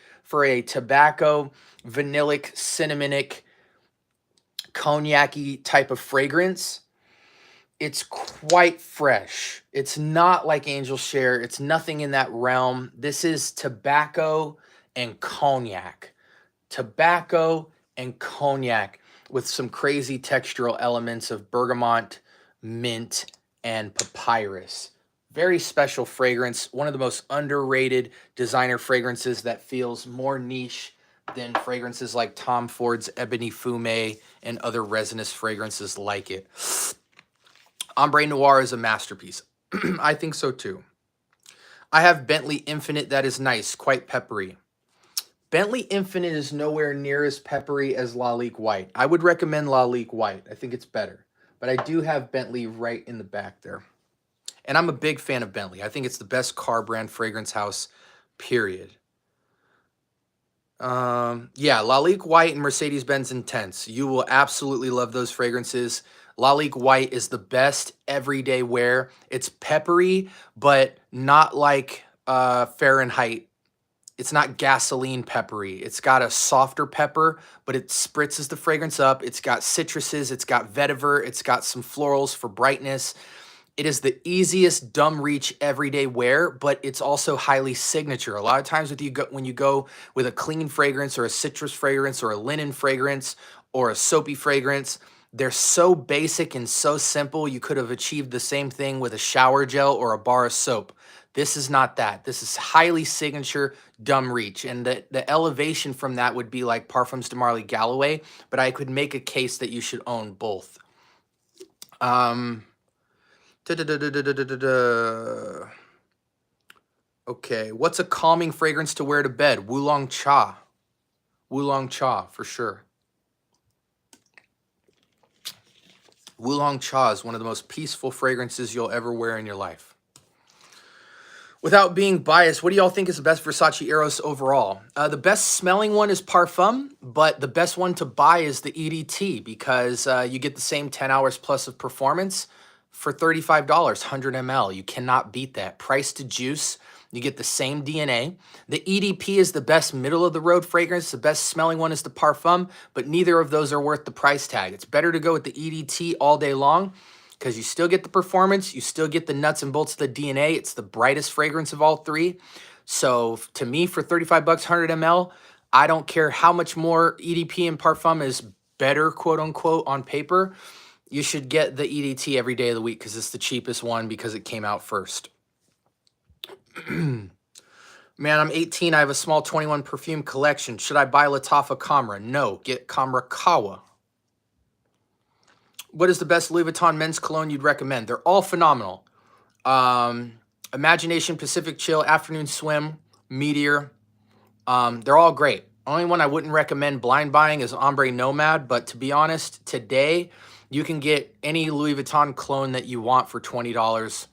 a tobacco, vanillic, cinnamonic, cognac-y type of fragrance, it's quite fresh. It's not like Angel Share. It's nothing in that realm. This is tobacco and cognac. Tobacco and cognac with some crazy textural elements of bergamot, mint, and papyrus. Very special fragrance. One of the most underrated designer fragrances that feels more niche than fragrances like Tom Ford's Ebony Fume and other resinous fragrances like it. Ombre Noir is a masterpiece. I think so too. I have Bentley Infinite that is nice, quite peppery. Bentley Infinite is nowhere near as peppery as Lalique White. I would recommend Lalique White. I think it's better. But I do have Bentley right in the back there. And I'm a big fan of Bentley. I think it's the best car brand fragrance house, period. Yeah, Lalique White and Mercedes-Benz Intense. You will absolutely love those fragrances. Lalique White is the best everyday wear. It's peppery, but not like Fahrenheit. It's not gasoline peppery. It's got a softer pepper, but it spritzes the fragrance up. It's got citruses. It's got vetiver. It's got some florals for brightness. It is the easiest dumb reach everyday wear, but it's also highly signature. A lot of times when you go with a clean fragrance or a citrus fragrance or a linen fragrance or a soapy fragrance, they're so basic and so simple, you could have achieved the same thing with a shower gel or a bar of soap. This is not that. This is highly signature, dumb reach. And the elevation from that would be like Parfums de Marly Galloway, but I could make a case that you should own both. Okay, what's a calming fragrance to wear to bed? Wulong Cha. Wulong Cha, for sure. Wulong Cha is one of the most peaceful fragrances you'll ever wear in your life. Without being biased, what do y'all think is the best Versace Eros overall? The best smelling one is Parfum, but the best one to buy is the EDT because you get the same 10 hours plus of performance for $35, 100 ml. You cannot beat that. Price to juice, you get the same DNA. The EDP is the best middle of the road fragrance. The best smelling one is the Parfum, but neither of those are worth the price tag. It's better to go with the EDT all day long because you still get the performance, you still get the nuts and bolts of the DNA. It's the brightest fragrance of all three. So to me, for 35 bucks, 100 ml, I don't care how much more EDP and Parfum is better, quote unquote, on paper. You should get the EDT every day of the week because it's the cheapest one because it came out first. Man, I'm 18. I have a small 21 perfume collection. Should I buy Lattafa Camera? No, get Camera Kawa. What is the best Louis Vuitton men's cologne you'd recommend? They're all phenomenal. Imagination, Pacific Chill, Afternoon Swim, Meteor. They're all great. Only one I wouldn't recommend blind buying is Ombre Nomad, but to be honest, today you can get any Louis Vuitton cologne that you want for $20,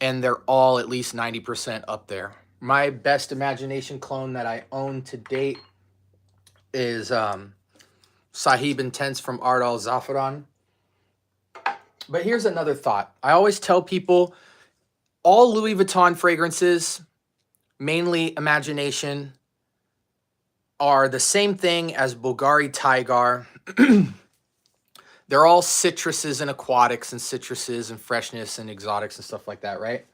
and they're all at least 90% up there. My best Imagination cologne that I own to date is Sahib Intense from Ardal Zafaran. But here's another thought. I always tell people all Louis Vuitton fragrances, mainly Imagination, are the same thing as Bulgari Tigar. They're all citruses and aquatics and citruses and freshness and exotics and stuff like that, right?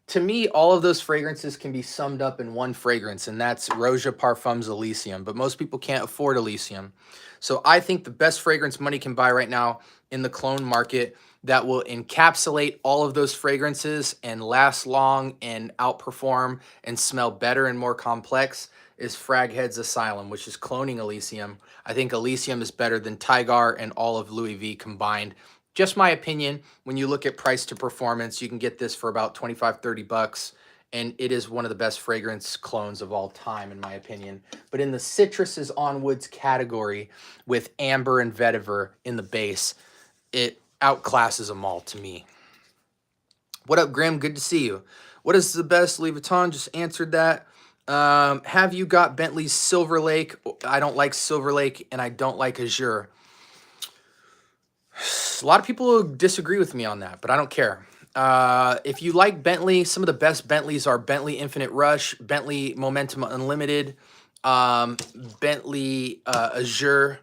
To me, all of those fragrances can be summed up in one fragrance, and that's Roja Parfums Elysium. But most people can't afford Elysium. So I think the best fragrance money can buy right now in the cologne market that will encapsulate all of those fragrances and last long and outperform and smell better and more complex is Fraghead's Asylum, which is cloning Elysium. I think Elysium is better than Tigar and all of Louis V combined. Just my opinion. When you look at price to performance, you can get this for about 25, 30 bucks. And it is one of the best fragrance clones of all time, in my opinion. But in the citruses on woods category with amber and vetiver in the base, it outclasses them all to me. What up, Grim? Good to see you. What is the best? Louis Vuitton just answered that. Have you got Bentley's Silver Lake? I don't like Silver Lake, and I don't like Azure. A lot of people disagree with me on that, but I don't care. If you like Bentley, some of the best Bentleys are Bentley Infinite Rush, Bentley Momentum Unlimited, Bentley Azure,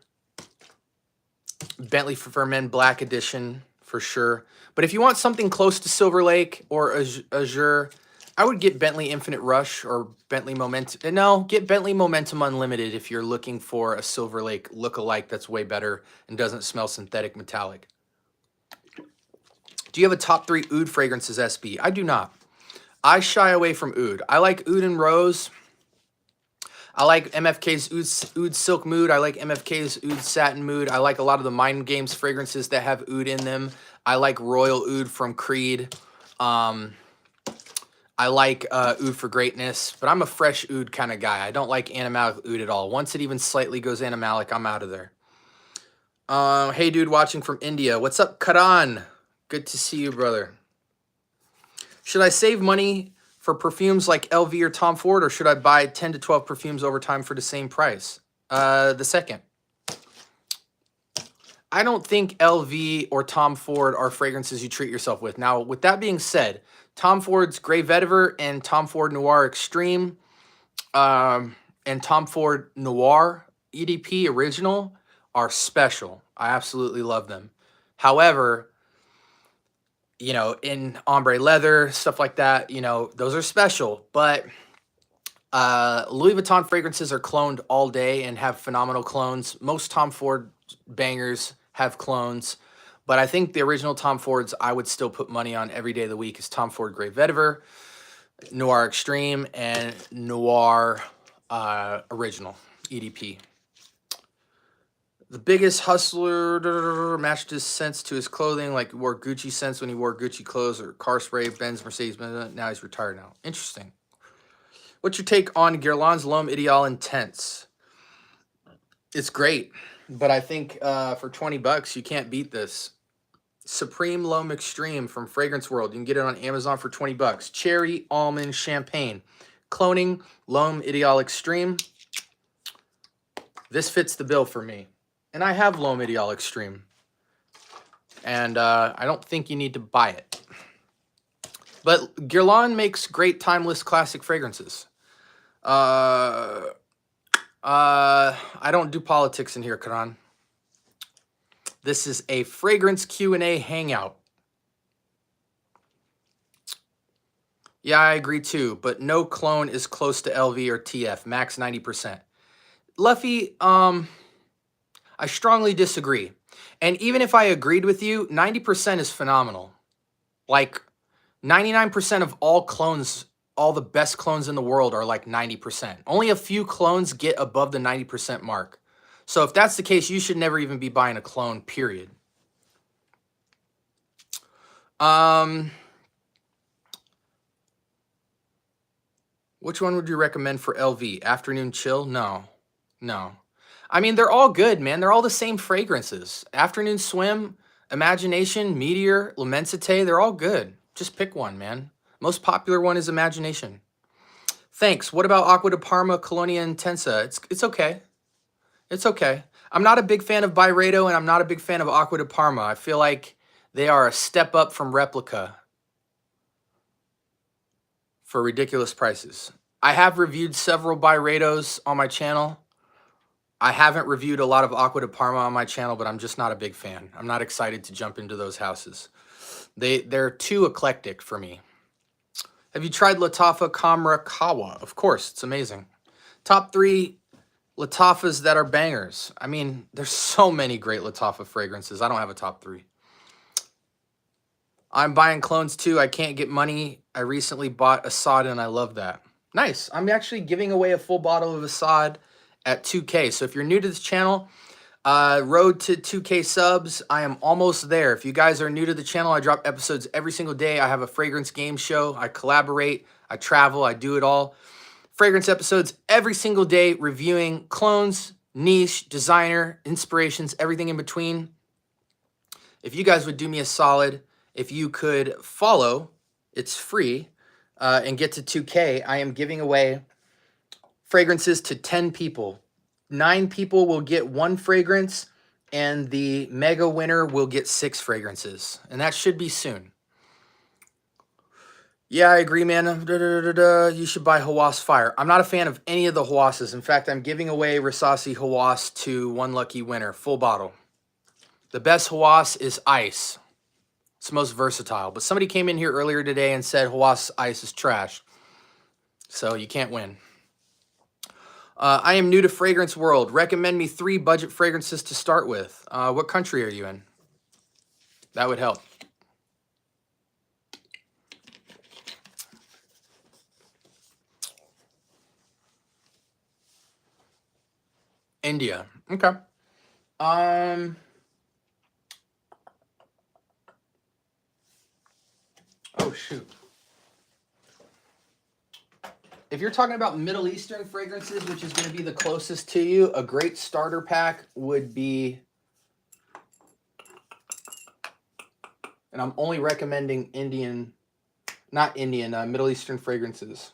Bentley for Men Black Edition for sure. But if you want something close to Silver Lake or Azure, I would get Bentley Infinite Rush or Bentley Momentum. No, get Bentley Momentum Unlimited if you're looking for a Silver Lake look-alike that's way better and doesn't smell synthetic metallic. Do you have a top 3 oud fragrances, SB? I do not. I shy away from oud. I like oud and rose. I like MFK's oud Silk Mood. I like MFK's oud Satin Mood. I like a lot of the Mind Games fragrances that have oud in them. I like Royal Oud from Creed. I like oud for Greatness, but I'm a fresh oud kind of guy. I don't like animalic oud at all. Once it even slightly goes animalic, I'm out of there. Hey, dude, watching from India. What's up, Karan? Good to see you, brother. Should I save money for perfumes like LV or Tom Ford, or should I buy 10 to 12 perfumes over time for the same price? The second. I don't think LV or Tom Ford are fragrances you treat yourself with. Now, with that being said, Tom Ford's Grey Vetiver and Tom Ford Noir Extreme and Tom Ford Noir EDP Original are special. I absolutely love them. However, you know, in ombre leather, stuff like that, you know, those are special. But Louis Vuitton fragrances are cloned all day and have phenomenal clones. Most Tom Ford bangers have clones. But I think the original Tom Fords I would still put money on every day of the week is Tom Ford Grey Vetiver, Noir Extreme, and Noir Original EDP. The biggest hustler matched his scents to his clothing, like he wore Gucci scents when he wore Gucci clothes, or car spray, Benz, Mercedes. Now he's retired now. Interesting. What's your take on Guerlain's L'Homme Ideal Intense? It's great, but I think for 20 bucks, you can't beat this. Supreme L'Homme Extreme from Fragrance World. You can get it on Amazon for 20 bucks. Cherry Almond Champagne. Cloning L'Homme Ideal Extreme. This fits the bill for me. And I have L'Homme Ideal Extreme. And I don't think you need to buy it. But Guerlain makes great timeless classic fragrances. I don't do politics in here, Karan. This is a fragrance Q&A hangout. Yeah, I agree too, but no clone is close to LV or TF, max 90%. Luffy, I strongly disagree. And even if I agreed with you, 90% is phenomenal. Like 99% of all clones, all the best clones in the world are like 90%. Only a few clones get above the 90% mark. So if that's the case, you should never even be buying a clone, period. Which one would you recommend for LV? Afternoon Chill? No. I mean, they're all good, man. They're all the same fragrances. Afternoon Swim, Imagination, Meteor, L'Immensité, they're all good. Just pick one, man. Most popular one is Imagination. Thanks. What about Acqua di Parma, Colonia Intensa? It's okay. It's okay. I'm not a big fan of Byredo, and I'm not a big fan of Acqua di Parma. I feel like they are a step up from Replica for ridiculous prices. I have reviewed several Byredos on my channel. I haven't reviewed a lot of Acqua di Parma on my channel, but I'm just not a big fan. I'm not excited to jump into those houses. They're too eclectic for me. Have you tried Lattafa Kamra Kawa? Of course, it's amazing. Top 3 Lattafas that are bangers. I mean, there's so many great Lattafa fragrances. I don't have a top 3. I'm buying clones too. I can't get money. I recently bought Assad and I love that. Nice. I'm actually giving away a full bottle of Assad at 2K. So if you're new to this channel, road to 2K subs, I am almost there. If you guys are new to the channel, I drop episodes every single day. I have a fragrance game show. I collaborate. I travel. I do it all. Fragrance episodes every single day, reviewing clones, niche, designer, inspirations, everything in between. If you guys would do me a solid, if you could follow it's free, and get to 2K, I am giving away fragrances to 10 people. 9 people will get 1 fragrance, and the mega winner will get 6 fragrances. And that should be soon. Yeah, I agree, man. You should buy Hawass Fire. I'm not a fan of any of the Hawasses. In fact, I'm giving away Rasasi Hawass to 1 lucky winner, full bottle. The best Hawass is Ice. It's the most versatile. But somebody came in here earlier today and said Hawass Ice is trash. So you can't win. I am new to fragrance world. Recommend me 3 budget fragrances to start with. What country are you in? That would help. India. Okay. Oh, shoot. If you're talking about Middle Eastern fragrances, which is going to be the closest to you, a great starter pack would be, and I'm only recommending Middle Eastern fragrances.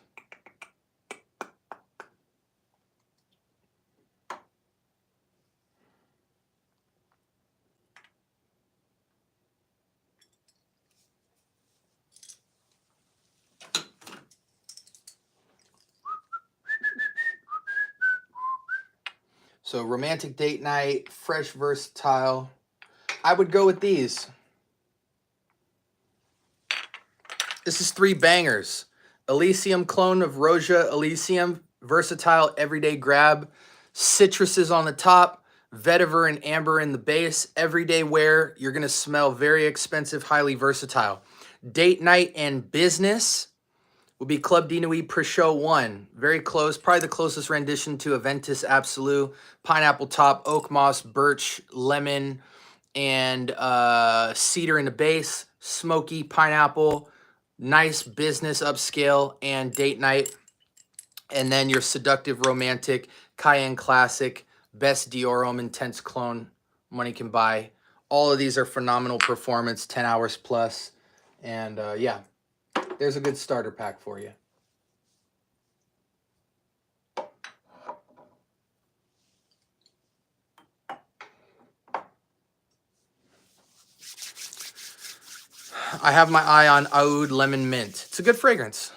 So romantic date night, fresh, versatile. I would go with these. This is 3 bangers. Elysium clone of Roja Elysium, versatile everyday grab. Citruses on the top, vetiver and amber in the base. Everyday wear, you're going to smell very expensive, highly versatile. Date night and business will be Club de Nuit Pre-Show 1. Very close, probably the closest rendition to Aventus Absolute. Pineapple top, oak moss, birch, lemon, and cedar in the base. Smoky pineapple, nice business upscale, and date night. And then your seductive romantic, Cayenne classic, best Dior Homme intense clone money can buy. All of these are phenomenal performance, 10 hours plus. And yeah. There's a good starter pack for you. I have my eye on Oud Lemon Mint. It's a good fragrance.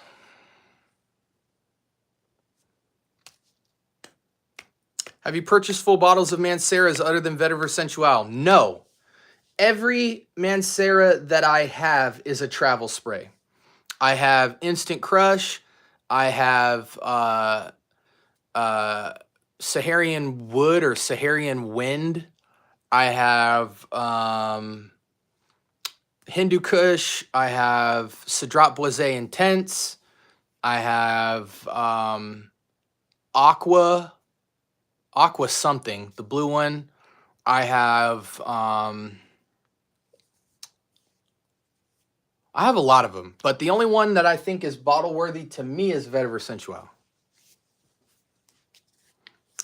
Have you purchased full bottles of Manceras other than Vetiver Sensual? No. Every Mancera that I have is a travel spray. I have Instant Crush. I have Saharian Wood or Saharian Wind. I have Hindu Kush. I have Cedrat Boisé Intense. I have Aqua something, the blue one. I have a lot of them, but the only one that I think is bottle worthy to me is Vetiver Sensual.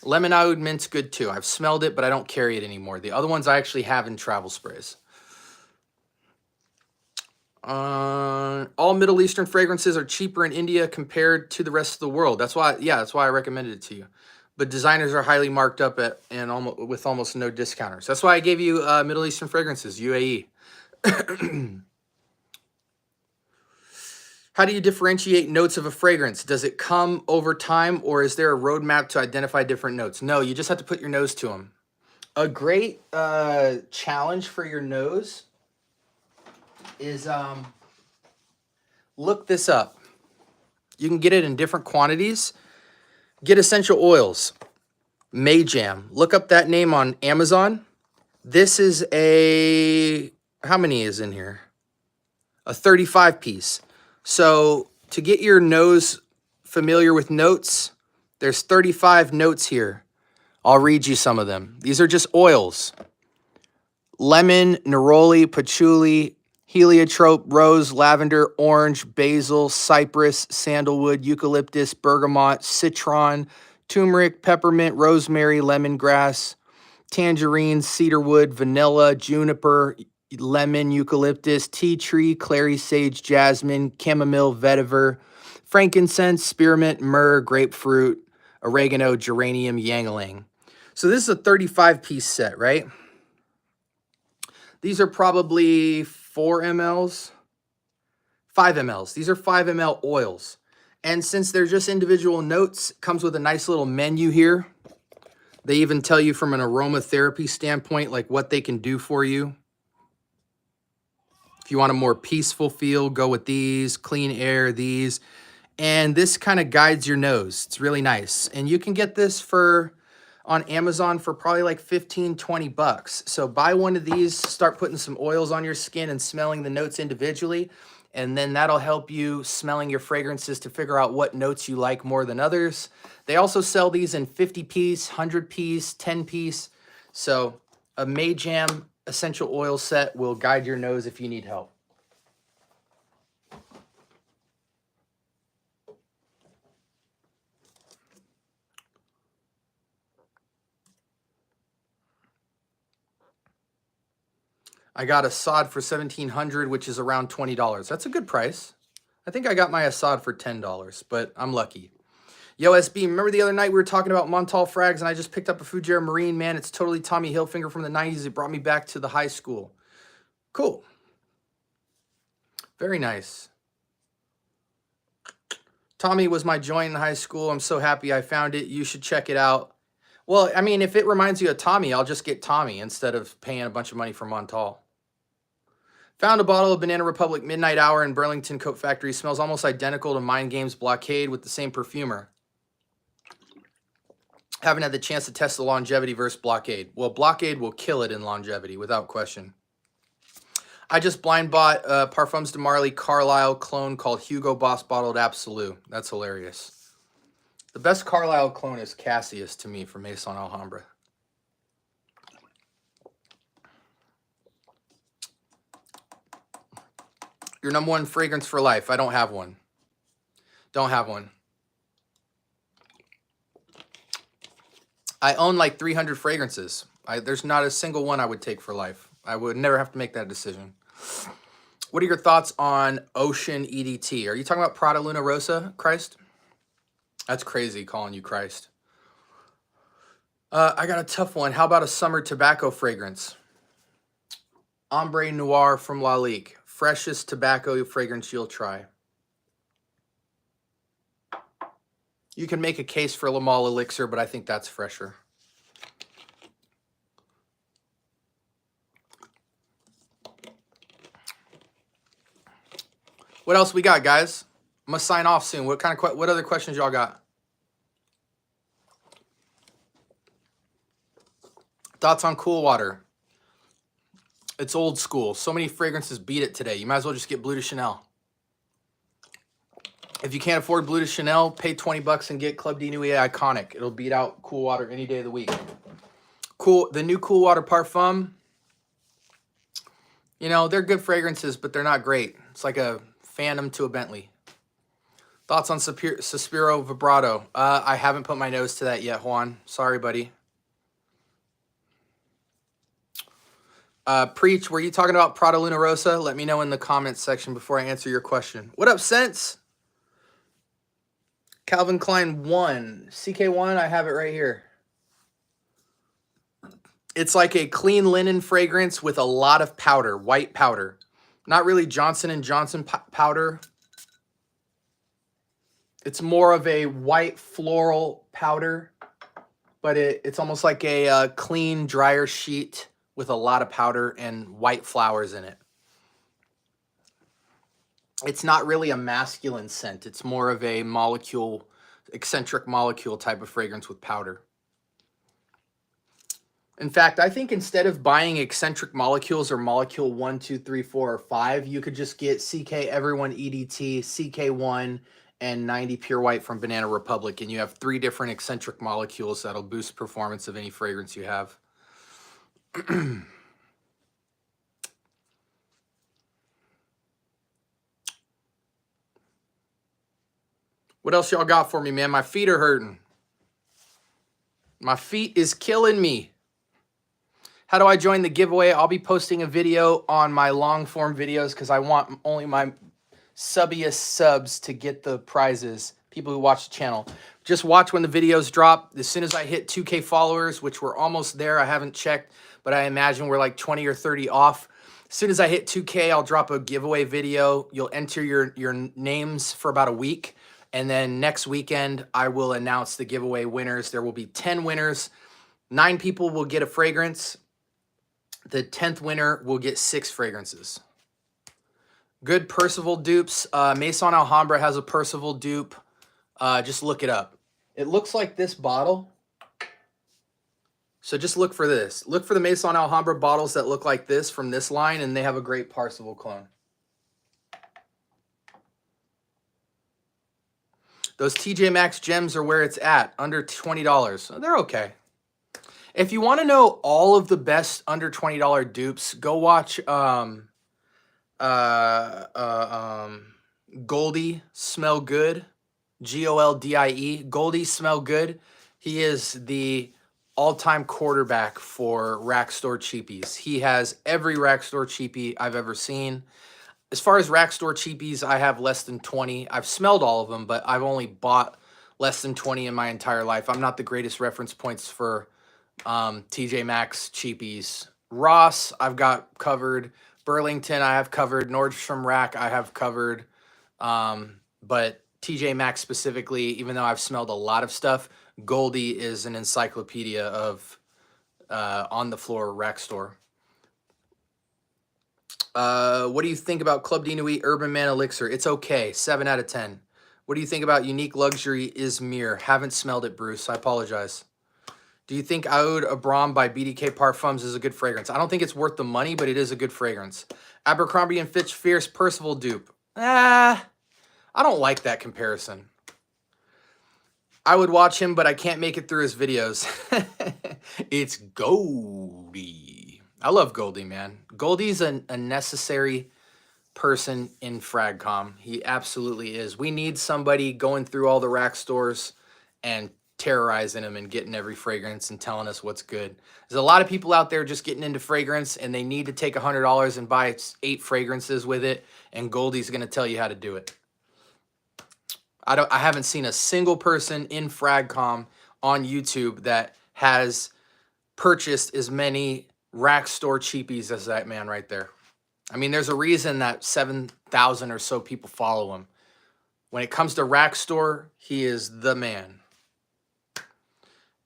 Lemon Oud Mint's good too. I've smelled it, but I don't carry it anymore. The other ones I actually have in travel sprays. All Middle Eastern fragrances are cheaper in India compared to the rest of the world. That's why I recommended it to you. But designers are highly marked up with almost no discounters. That's why I gave you Middle Eastern fragrances, UAE. How do you differentiate notes of a fragrance? Does it come over time, or is there a roadmap to identify different notes? No, you just have to put your nose to them. A great challenge for your nose is look this up. You can get it in different quantities. Get essential oils. Mayjam. Look up that name on Amazon. This is how many is in here? A 35 piece. So to get your nose familiar with notes, there's 35 notes here. I'll read you some of them. These are just oils. Lemon, neroli, patchouli, heliotrope, rose, lavender, orange, basil, cypress, sandalwood, eucalyptus, bergamot, citron, turmeric, peppermint, rosemary, lemongrass, tangerine, cedarwood, vanilla, juniper, lemon, eucalyptus, tea tree, clary, sage, jasmine, chamomile, vetiver, frankincense, spearmint, myrrh, grapefruit, oregano, geranium, ylang-ylang. So this is a 35-piece set, right? These are probably 4 mLs, 5 mLs. These are 5 ml oils. And since they're just individual notes, comes with a nice little menu here. They even tell you from an aromatherapy standpoint, like what they can do for you. If you want a more peaceful feel, go with these, clean air, these. And this kind of guides your nose. It's really nice. And you can get this on Amazon for probably like 15, 20 bucks. So buy one of these, start putting some oils on your skin and smelling the notes individually. And then that'll help you smelling your fragrances to figure out what notes you like more than others. They also sell these in 50-piece, 100-piece, 10-piece. So a Mayjam essential oil set will guide your nose if you need help. I got Assad for $1,700, which is around $20. That's a good price. I think I got my Assad for $10, but I'm lucky. Yo, SB, remember the other night we were talking about Montal frags and I just picked up a Fujairah Marine? Man, it's totally Tommy Hilfiger from the 90s. It brought me back to the high school. Cool. Very nice. Tommy was my joint in high school. I'm so happy I found it. You should check it out. Well, I mean, if it reminds you of Tommy, I'll just get Tommy instead of paying a bunch of money for Montal. Found a bottle of Banana Republic Midnight Hour in Burlington Coat Factory. Smells almost identical to Mind Games Blockade with the same perfumer. Haven't had the chance to test the longevity versus Blockade. Well, Blockade will kill it in longevity, without question. I just blind bought Parfums de Marly Carlisle clone called Hugo Boss Bottled Absolute. That's hilarious. The best Carlisle clone is Cassius to me from Maison Alhambra. Your number one fragrance for life. I don't have one. Don't have one. I own like 300 fragrances. There's not a single one I would take for life. I would never have to make that decision. What are your thoughts on Ocean EDT? Are you talking about Prada Luna Rosa, Christ? That's crazy calling you Christ. I got a tough one. How about a summer tobacco fragrance? Ombre Noir from Lalique. Freshest tobacco fragrance you'll try. You can make a case for Le Male Elixir, but I think that's fresher. What else we got, guys? I'm gonna sign off soon. What other questions y'all got? Thoughts on Cool Water? It's old school. So many fragrances beat it today. You might as well just get Bleu de Chanel. If you can't afford Bleu de Chanel, pay 20 bucks and get Club de Nuit Iconic. It'll beat out Cool Water any day of the week. The new Cool Water Parfum, you know, they're good fragrances, but they're not great. It's like a Phantom to a Bentley. Thoughts on Suspiro Vibrato? I haven't put my nose to that yet, Juan. Sorry, buddy. Preach, were you talking about Prada Luna Rosa? Let me know in the comments section before I answer your question. What up, Sense? Calvin Klein 1. CK1, I have it right here. It's like a clean linen fragrance with a lot of powder, white powder. Not really Johnson & Johnson powder. It's more of a white floral powder, but it's almost like a clean, drier sheet with a lot of powder and white flowers in it. It's not really a masculine scent. It's more of a molecule, eccentric molecule type of fragrance with powder. In fact, I think instead of buying eccentric molecules or molecule 1, 2, 3, 4, or 5, you could just get CK Everyone EDT, CK1, and 90 Pure White from Banana Republic, and you have 3 different eccentric molecules that'll boost performance of any fragrance you have. What else y'all got for me, man? My feet are hurting. My feet is killing me. How do I join the giveaway? I'll be posting a video on my long form videos because I want only my subbiest subs to get the prizes, people who watch the channel. Just watch when the videos drop. As soon as I hit 2K followers, which we're almost there, I haven't checked, but I imagine we're like 20 or 30 off. As soon as I hit 2K, I'll drop a giveaway video. You'll enter your names for about a week, and then next weekend, I will announce the giveaway winners. There will be 10 winners. 9 people will get a fragrance. The 10th winner will get 6 fragrances. Good Percival dupes. Maison Alhambra has a Percival dupe. Just look it up. It looks like this bottle. So just look for this. Look for the Maison Alhambra bottles that look like this from this line, and they have a great Percival clone. Those TJ Maxx gems are where it's at, under $20. So they're okay. If you want to know all of the best under $20 dupes, go watch Goldie Smell Good, Goldie. Goldie Smell Good. He is the all-time quarterback for Rack Store Cheapies. He has every Rack Store Cheapie I've ever seen. As far as Rack Store Cheapies, I have less than 20. I've smelled all of them, but I've only bought less than 20 in my entire life. I'm not the greatest reference points for TJ Maxx Cheapies. Ross, I've got covered. Burlington, I have covered. Nordstrom Rack, I have covered. But TJ Maxx specifically, even though I've smelled a lot of stuff, Goldie is an encyclopedia of on-the-floor Rack Store. What do you think about Club de Nuit Urban Man Elixir? It's okay. 7 out of 10. What do you think about Unique Luxury Izmir? Haven't smelled it, Bruce. I apologize. Do you think Oud Abram by BDK Parfums is a good fragrance? I don't think it's worth the money, but it is a good fragrance. Abercrombie & Fitch Fierce Percival dupe. I don't like that comparison. I would watch him, but I can't make it through his videos. It's Goldie. I love Goldie, man. Goldie's a necessary person in Fragcom. He absolutely is. We need somebody going through all the rack stores and terrorizing them and getting every fragrance and telling us what's good. There's a lot of people out there just getting into fragrance, and they need to take $100 and buy 8 fragrances with it, and Goldie's going to tell you how to do it. I haven't seen a single person in Fragcom on YouTube that has purchased as many rack store cheapies as that man right there. I mean, there's a reason that 7,000 or so people follow him. When it comes to rack store, he is the man.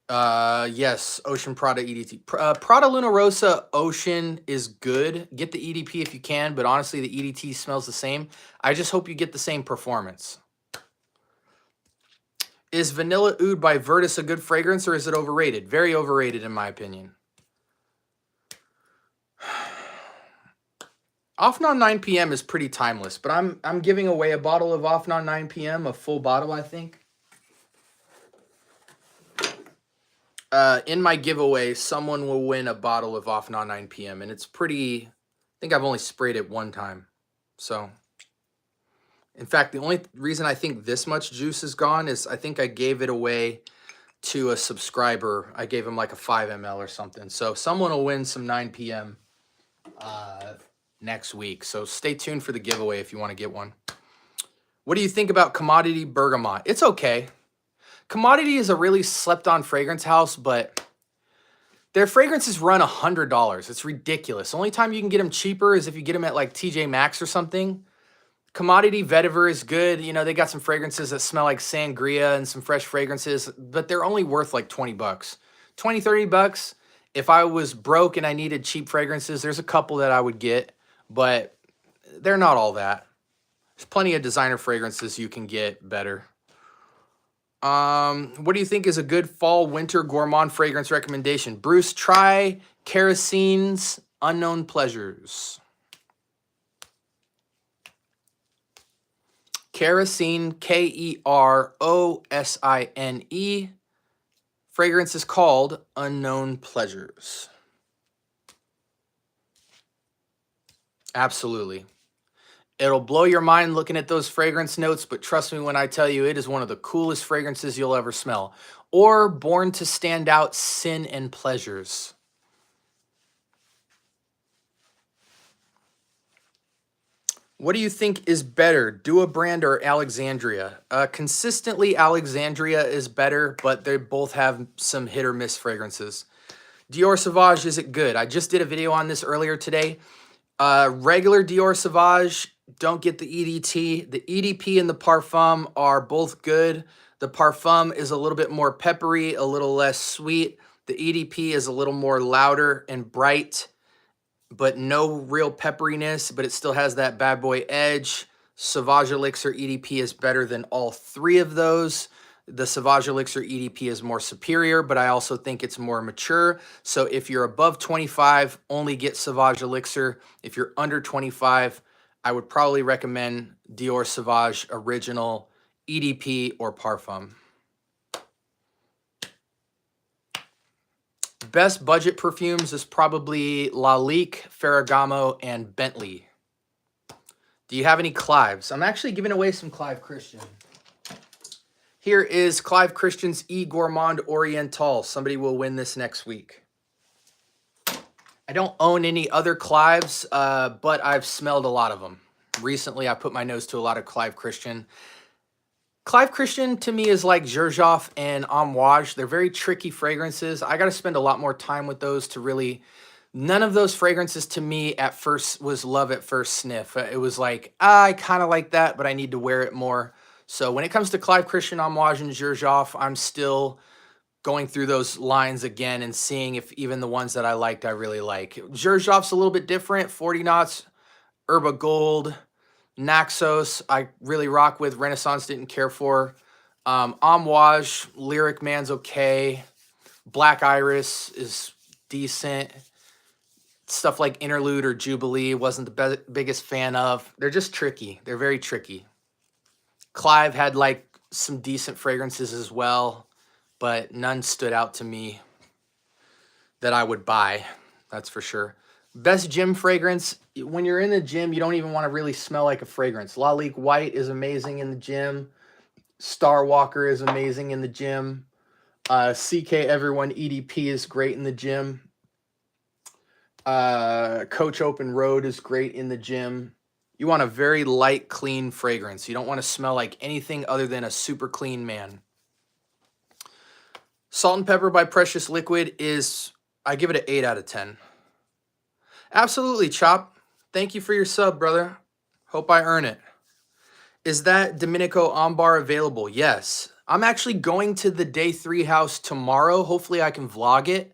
Yes, Ocean Prada EDT. Prada Luna Rosa Ocean is good. Get the EDP if you can, but honestly, the EDT smells the same. I just hope you get the same performance. Is Vanilla Oud by Virtus a good fragrance, or is it overrated? Very overrated, in my opinion. Offnon 9 p.m. is pretty timeless, but I'm giving away a bottle of Offnon 9 p.m., a full bottle, I think. In my giveaway, someone will win a bottle of Offnon 9 p.m., and it's pretty... I think I've only sprayed it one time. So, in fact, the only reason I think this much juice is gone is I think I gave it away to a subscriber. I gave him like a 5 ml or something. So, someone will win some 9 p.m. Next week. So, stay tuned for the giveaway if you want to get one. What do you think about Commodity Bergamot? It's okay. Commodity is a really slept-on fragrance house, but their fragrances run $100. It's ridiculous. The only time you can get them cheaper is if you get them at like TJ Maxx or something. Commodity Vetiver is good. You know, they got some fragrances that smell like sangria and some fresh fragrances, but they're only worth like 20 bucks. 20, 30 bucks. If I was broke and I needed cheap fragrances, there's a couple that I would get, but they're not all that. There's plenty of designer fragrances you can get better. What do you think is a good fall winter gourmand fragrance recommendation? Bruce, try Kerosene's Unknown Pleasures. Kerosene, Kerosine. Fragrance is called Unknown Pleasures. Absolutely. It'll blow your mind looking at those fragrance notes, but trust me when I tell you it is one of the coolest fragrances you'll ever smell. Or Born to Stand Out, Sin and Pleasures. What do you think is better, Dua Brand or Alexandria? Consistently, Alexandria is better, but they both have some hit or miss fragrances. Dior Sauvage, is it good? I just did a video on this earlier today. Regular Dior Sauvage, don't get the EDT. The EDP and the Parfum are both good. The Parfum is a little bit more peppery, a little less sweet. The EDP is a little more louder and bright, but no real pepperiness, but it still has that bad boy edge. Sauvage Elixir EDP is better than all three of those. The Sauvage Elixir EDP is more superior, but I also think it's more mature. So if you're above 25, only get Sauvage Elixir. If you're under 25, I would probably recommend Dior Sauvage Original EDP or Parfum. Best budget perfumes is probably Lalique, Ferragamo, and Bentley. Do you have any Clives? I'm actually giving away some Clive Christian. Here is Clive Christian's E Gourmand Oriental. Somebody will win this next week. I don't own any other Clives, but I've smelled a lot of them. Recently, I put my nose to a lot of Clive Christian. Clive Christian to me is like Xerjoff and Amouage. They're very tricky fragrances. I got to spend a lot more time with those to really... None of those fragrances to me at first was love at first sniff. It was like, I kind of like that, but I need to wear it more. So when it comes to Clive Christian, Amouage, and Xerjoff, I'm still going through those lines again and seeing if even the ones that I liked, I really like. Xerjoff's a little bit different. 40 Knots, Herba Gold, Naxos, I really rock with. Renaissance didn't care for. Amouage, Lyric Man's okay. Black Iris is decent. Stuff like Interlude or Jubilee wasn't the biggest fan of. They're just tricky. They're very tricky. Clive had like some decent fragrances as well, but none stood out to me that I would buy. That's for sure. Best gym fragrance. When you're in the gym, you don't even want to really smell like a fragrance. Lalique White is amazing in the gym. Star Walker is amazing in the gym. CK Everyone EDP is great in the gym. Coach Open Road is great in the gym. You want a very light, clean fragrance. You don't want to smell like anything other than a super clean man. Salt and Pepper by Precious Liquid is, I give it an 8 out of 10. Absolutely, Chop. Thank you for your sub, brother. Hope I earn it. Is that Domenico Ambar available? Yes. I'm actually going to the Day 3 house tomorrow. Hopefully I can vlog it.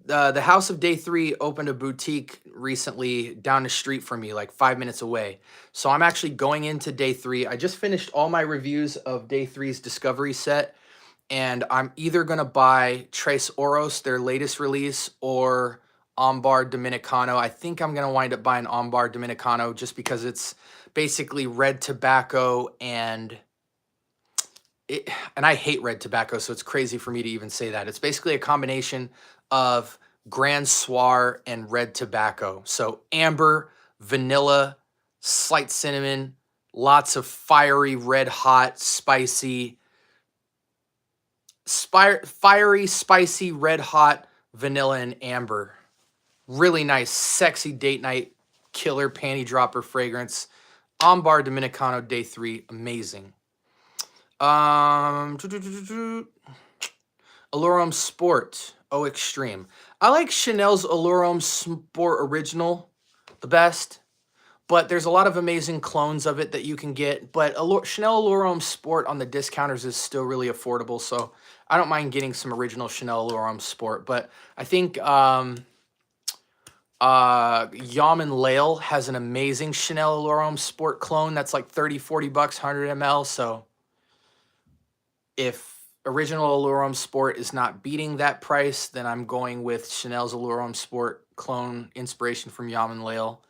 The House of Day 3 opened a boutique recently down the street from me, like 5 minutes away. So I'm actually going into Day 3. I just finished all my reviews of Day 3's Discovery set, and I'm either going to buy Tres Oros, their latest release, or Ambar Dominicano. I think I'm going to wind up buying Ambar Dominicano just because it's basically red tobacco and I hate red tobacco, so it's crazy for me to even say that. It's basically a combination of Grand Soir and red tobacco. So amber, vanilla, slight cinnamon, lots of fiery, red hot, spicy, spicy, red hot vanilla and amber. Really nice, sexy date night killer panty dropper fragrance. Ambar Dominicano Day 3, amazing. Alurum Sport, Oh Extreme. I like Chanel's Alurum Sport Original the best, but there's a lot of amazing clones of it that you can get. But Chanel Alurum Sport on the discounters is still really affordable, so I don't mind getting some original Chanel Alurum Sport. But I think Yaman Lale has an amazing Chanel Alurum Sport clone that's like 30, 40 bucks, 100 ml. So if original Alurum Sport is not beating that price, then I'm going with Chanel's Alurum Sport clone inspiration from Yaman Lale.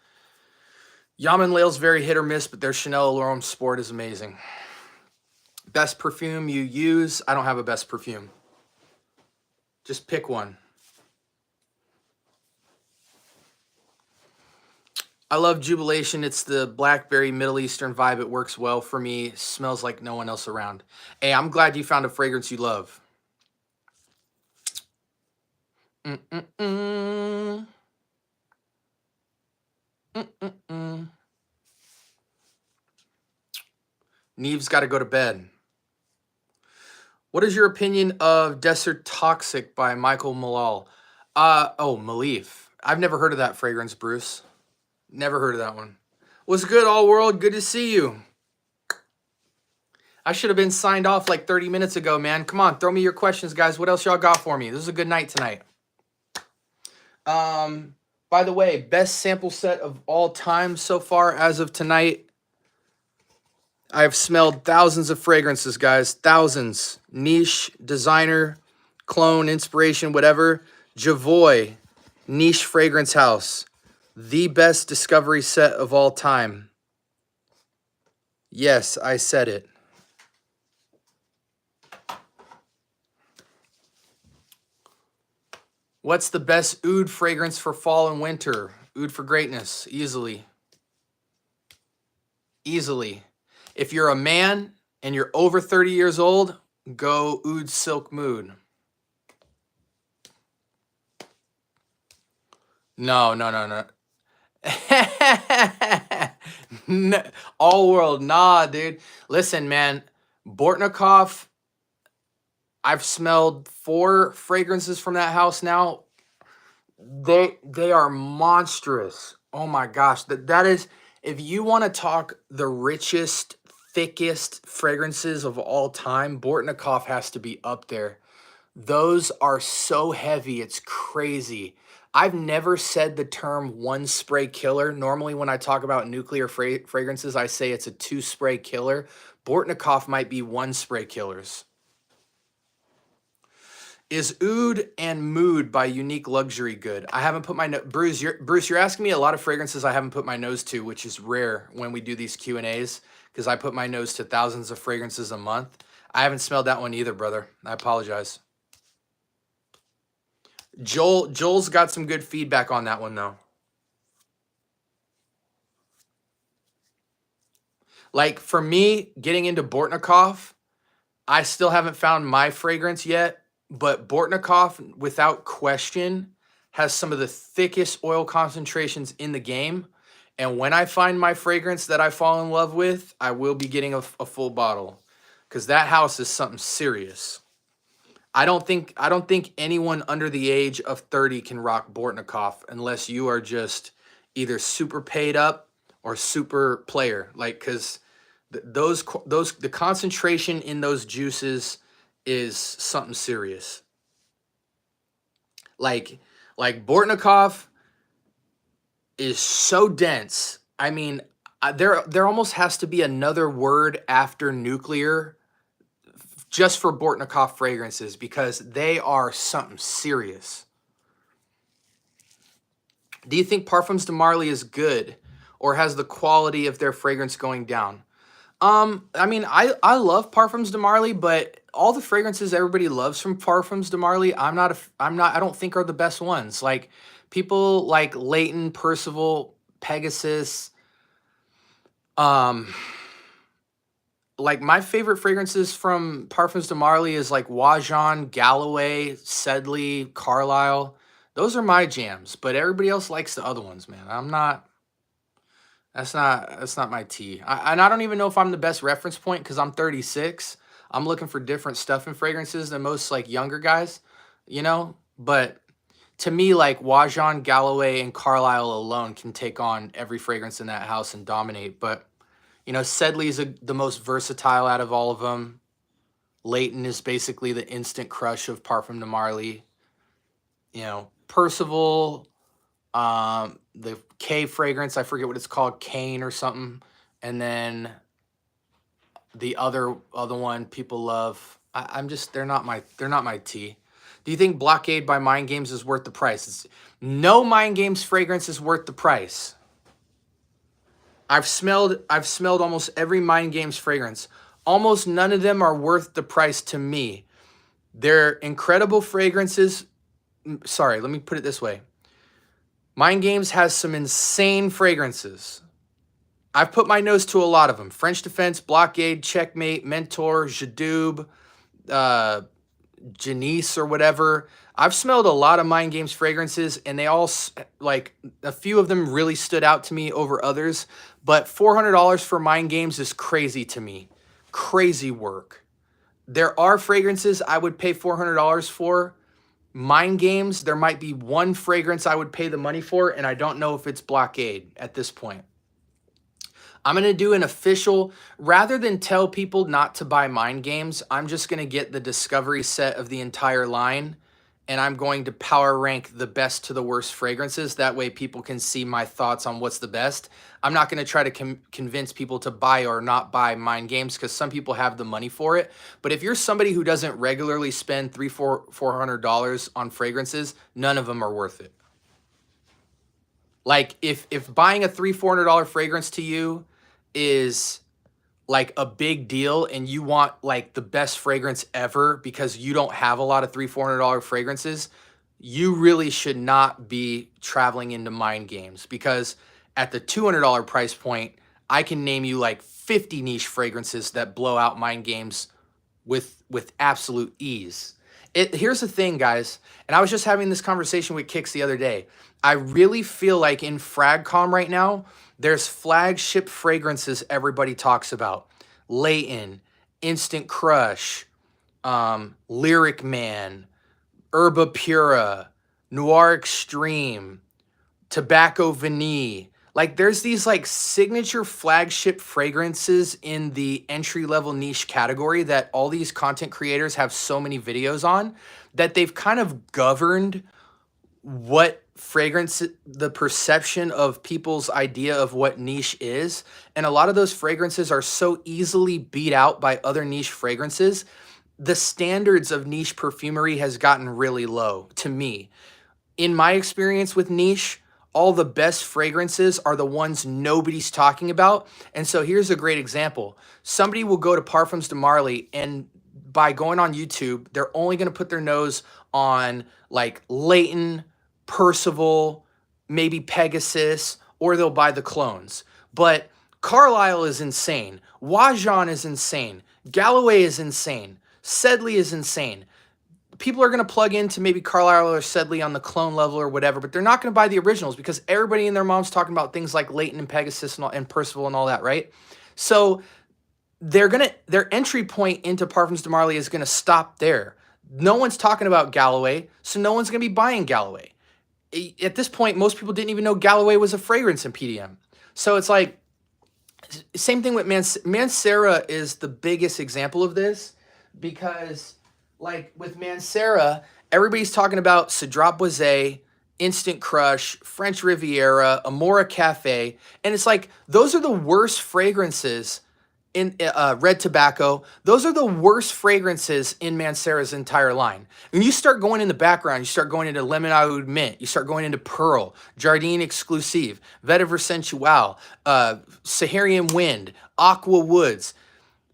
Yaman Lale's very hit or miss, but their Chanel Alurum Sport is amazing. Best perfume you use? I don't have a best perfume. Just pick one. I love Jubilation. It's the blackberry Middle Eastern vibe. It works well for me. Smells like no one else around. Hey, I'm glad you found a fragrance you love. Neve's got to go to bed. What is your opinion of Desert Toxic by Michael Malal? Oh, Malif. I've never heard of that fragrance, Bruce. Never heard of that one. What's good, all world? Good to see you. I should have been signed off like 30 minutes ago, man. Come on, throw me your questions, guys. What else y'all got for me? This is a good night tonight. By the way, best sample set of all time so far as of tonight. I've smelled thousands of fragrances, guys. Thousands. Niche, designer, clone, inspiration, whatever. Javoy, niche fragrance house. The best discovery set of all time. Yes, I said it. What's the best oud fragrance for fall and winter? Oud for greatness, easily. Easily. If you're a man and you're over 30 years old, go Oud Silk Mood. No. No, all world, nah, dude. Listen, man, Bortnikov, I've smelled 4 fragrances from that house now. They are monstrous. Oh my gosh, that is, if you want to talk the richest, thickest fragrances of all time, Bortnikov has to be up there. Those are so heavy, it's crazy. I've never said the term one spray killer. Normally when I talk about nuclear fragrances, I say it's a 2 spray killer. Bortnikov might be 1 spray killers. Is Oud and Mood by Unique Luxury good? I haven't put my Bruce, you're asking me a lot of fragrances I haven't put my nose to, which is rare when we do these Q&As, because I put my nose to thousands of fragrances a month. I haven't smelled that one either, brother. I apologize. Joel's got some good feedback on that one, though. Like, for me, getting into Bortnikov, I still haven't found my fragrance yet, but Bortnikov, without question, has some of the thickest oil concentrations in the game. And when I find my fragrance that I fall in love with, I will be getting a full bottle, because that house is something serious. I don't think anyone under the age of 30 can rock Bortnikov unless you are just either super paid up or super player. Like, because the concentration in those juices is something serious. Like Bortnikov is so dense. I mean, there almost has to be another word after nuclear just for Bortnikov fragrances, because they are something serious. Do you think Parfums de Marly is good, or has the quality of their fragrance going down? I mean, I love Parfums de Marly, but all the fragrances everybody loves from Parfums de Marly, I don't think are the best ones. Like, people like Leighton, Percival, Pegasus, like, my favorite fragrances from Parfums de Marly is like Wajan, Galloway, Sedley, Carlisle. Those are my jams, but everybody else likes the other ones, man. That's not my tea. And I don't even know if I'm the best reference point, because I'm 36. I'm looking for different stuff in fragrances than most like younger guys, you know? But to me, like, Wajan, Galloway, and Carlisle alone can take on every fragrance in that house and dominate. But you know, Sedley's the most versatile out of all of them. Leighton is basically the instant crush of Parfum de Marly. You know, Percival, the K fragrance, I forget what it's called, Kane or something. And then the other one people love. They're not my tea. Do you think Blockade by Mind Games is worth the price? No Mind Games fragrance is worth the price. I've smelled almost every Mind Games fragrance. Almost none of them are worth the price to me. They're incredible fragrances. Sorry, let me put it this way. Mind Games has some insane fragrances. I've put my nose to a lot of them. French Defense, Blockade, Checkmate, Mentor, Jadoub, Janice or whatever. I've smelled a lot of Mind Games fragrances, and they all, like, a few of them really stood out to me over others. But $400 for Mind Games is crazy to me. crazy work. There are fragrances I would pay $400 for. Mind games, there might be one fragrance I would pay the money for, and I don't know if it's Blockade at this point. I'm going to do an official, rather than tell people not to buy mind games, I'm just going to get the discovery set of the entire line, and I'm going to power rank the best to the worst fragrances. That way people can see my thoughts on what's the best. I'm not going to try to convince people to buy or not buy mind games, because some people have the money for it. But if you're somebody who doesn't regularly spend $400 on fragrances, none of them are worth it. Like if buying a $400 fragrance to you is like a big deal and you want like the best fragrance ever because you don't have a lot of $400 fragrances, you really should not be traveling into mind games, because at the $200 price point, I can name you like 50 niche fragrances that blow out mind games with absolute ease. Here's the thing, guys, and I was just having this conversation with Kix the other day. I really feel like in FragCom right now, there's flagship fragrances everybody talks about. Layton, Instant Crush, Lyric Man, Herba Pura, Noir Extreme, Tobacco Vanille. Like there's these like signature flagship fragrances in the entry-level niche category that all these content creators have so many videos on that they've kind of governed what fragrance, the perception of people's idea of what niche is. And a lot of those fragrances are so easily beat out by other niche fragrances. The standards of niche perfumery has gotten really low to me. In my experience with niche, all the best fragrances are the ones nobody's talking about. And so here's a great example. Somebody will go to Parfums de Marly, and by going on YouTube, they're only going to put their nose on like Layton, Percival, maybe Pegasus, or they'll buy the clones. But Carlisle is insane. Wajan is insane. Galloway is insane. Sedley is insane. People are going to plug into maybe Carlisle or Sedley on the clone level or whatever, but they're not going to buy the originals because everybody and their mom's talking about things like Layton and Pegasus and Percival and all that, right? So their entry point into Parfums de Marly is going to stop there. No one's talking about Galloway, so no one's going to be buying Galloway. At this point, most people didn't even know Galloway was a fragrance in PDM. So it's like, same thing with Mancera is the biggest example of this, because like with Mancera, everybody's talking about Cedrat Boisé, Instant Crush, French Riviera, Amora Cafe, and it's like those are the worst fragrances in Red Tobacco. Those are the worst fragrances in Mancera's entire line. When you start going in the background, you start going into Lemon Oud Mint, you start going into Pearl, Jardine Exclusive, Vetiver Sensual, Saharian Wind, Aqua Woods.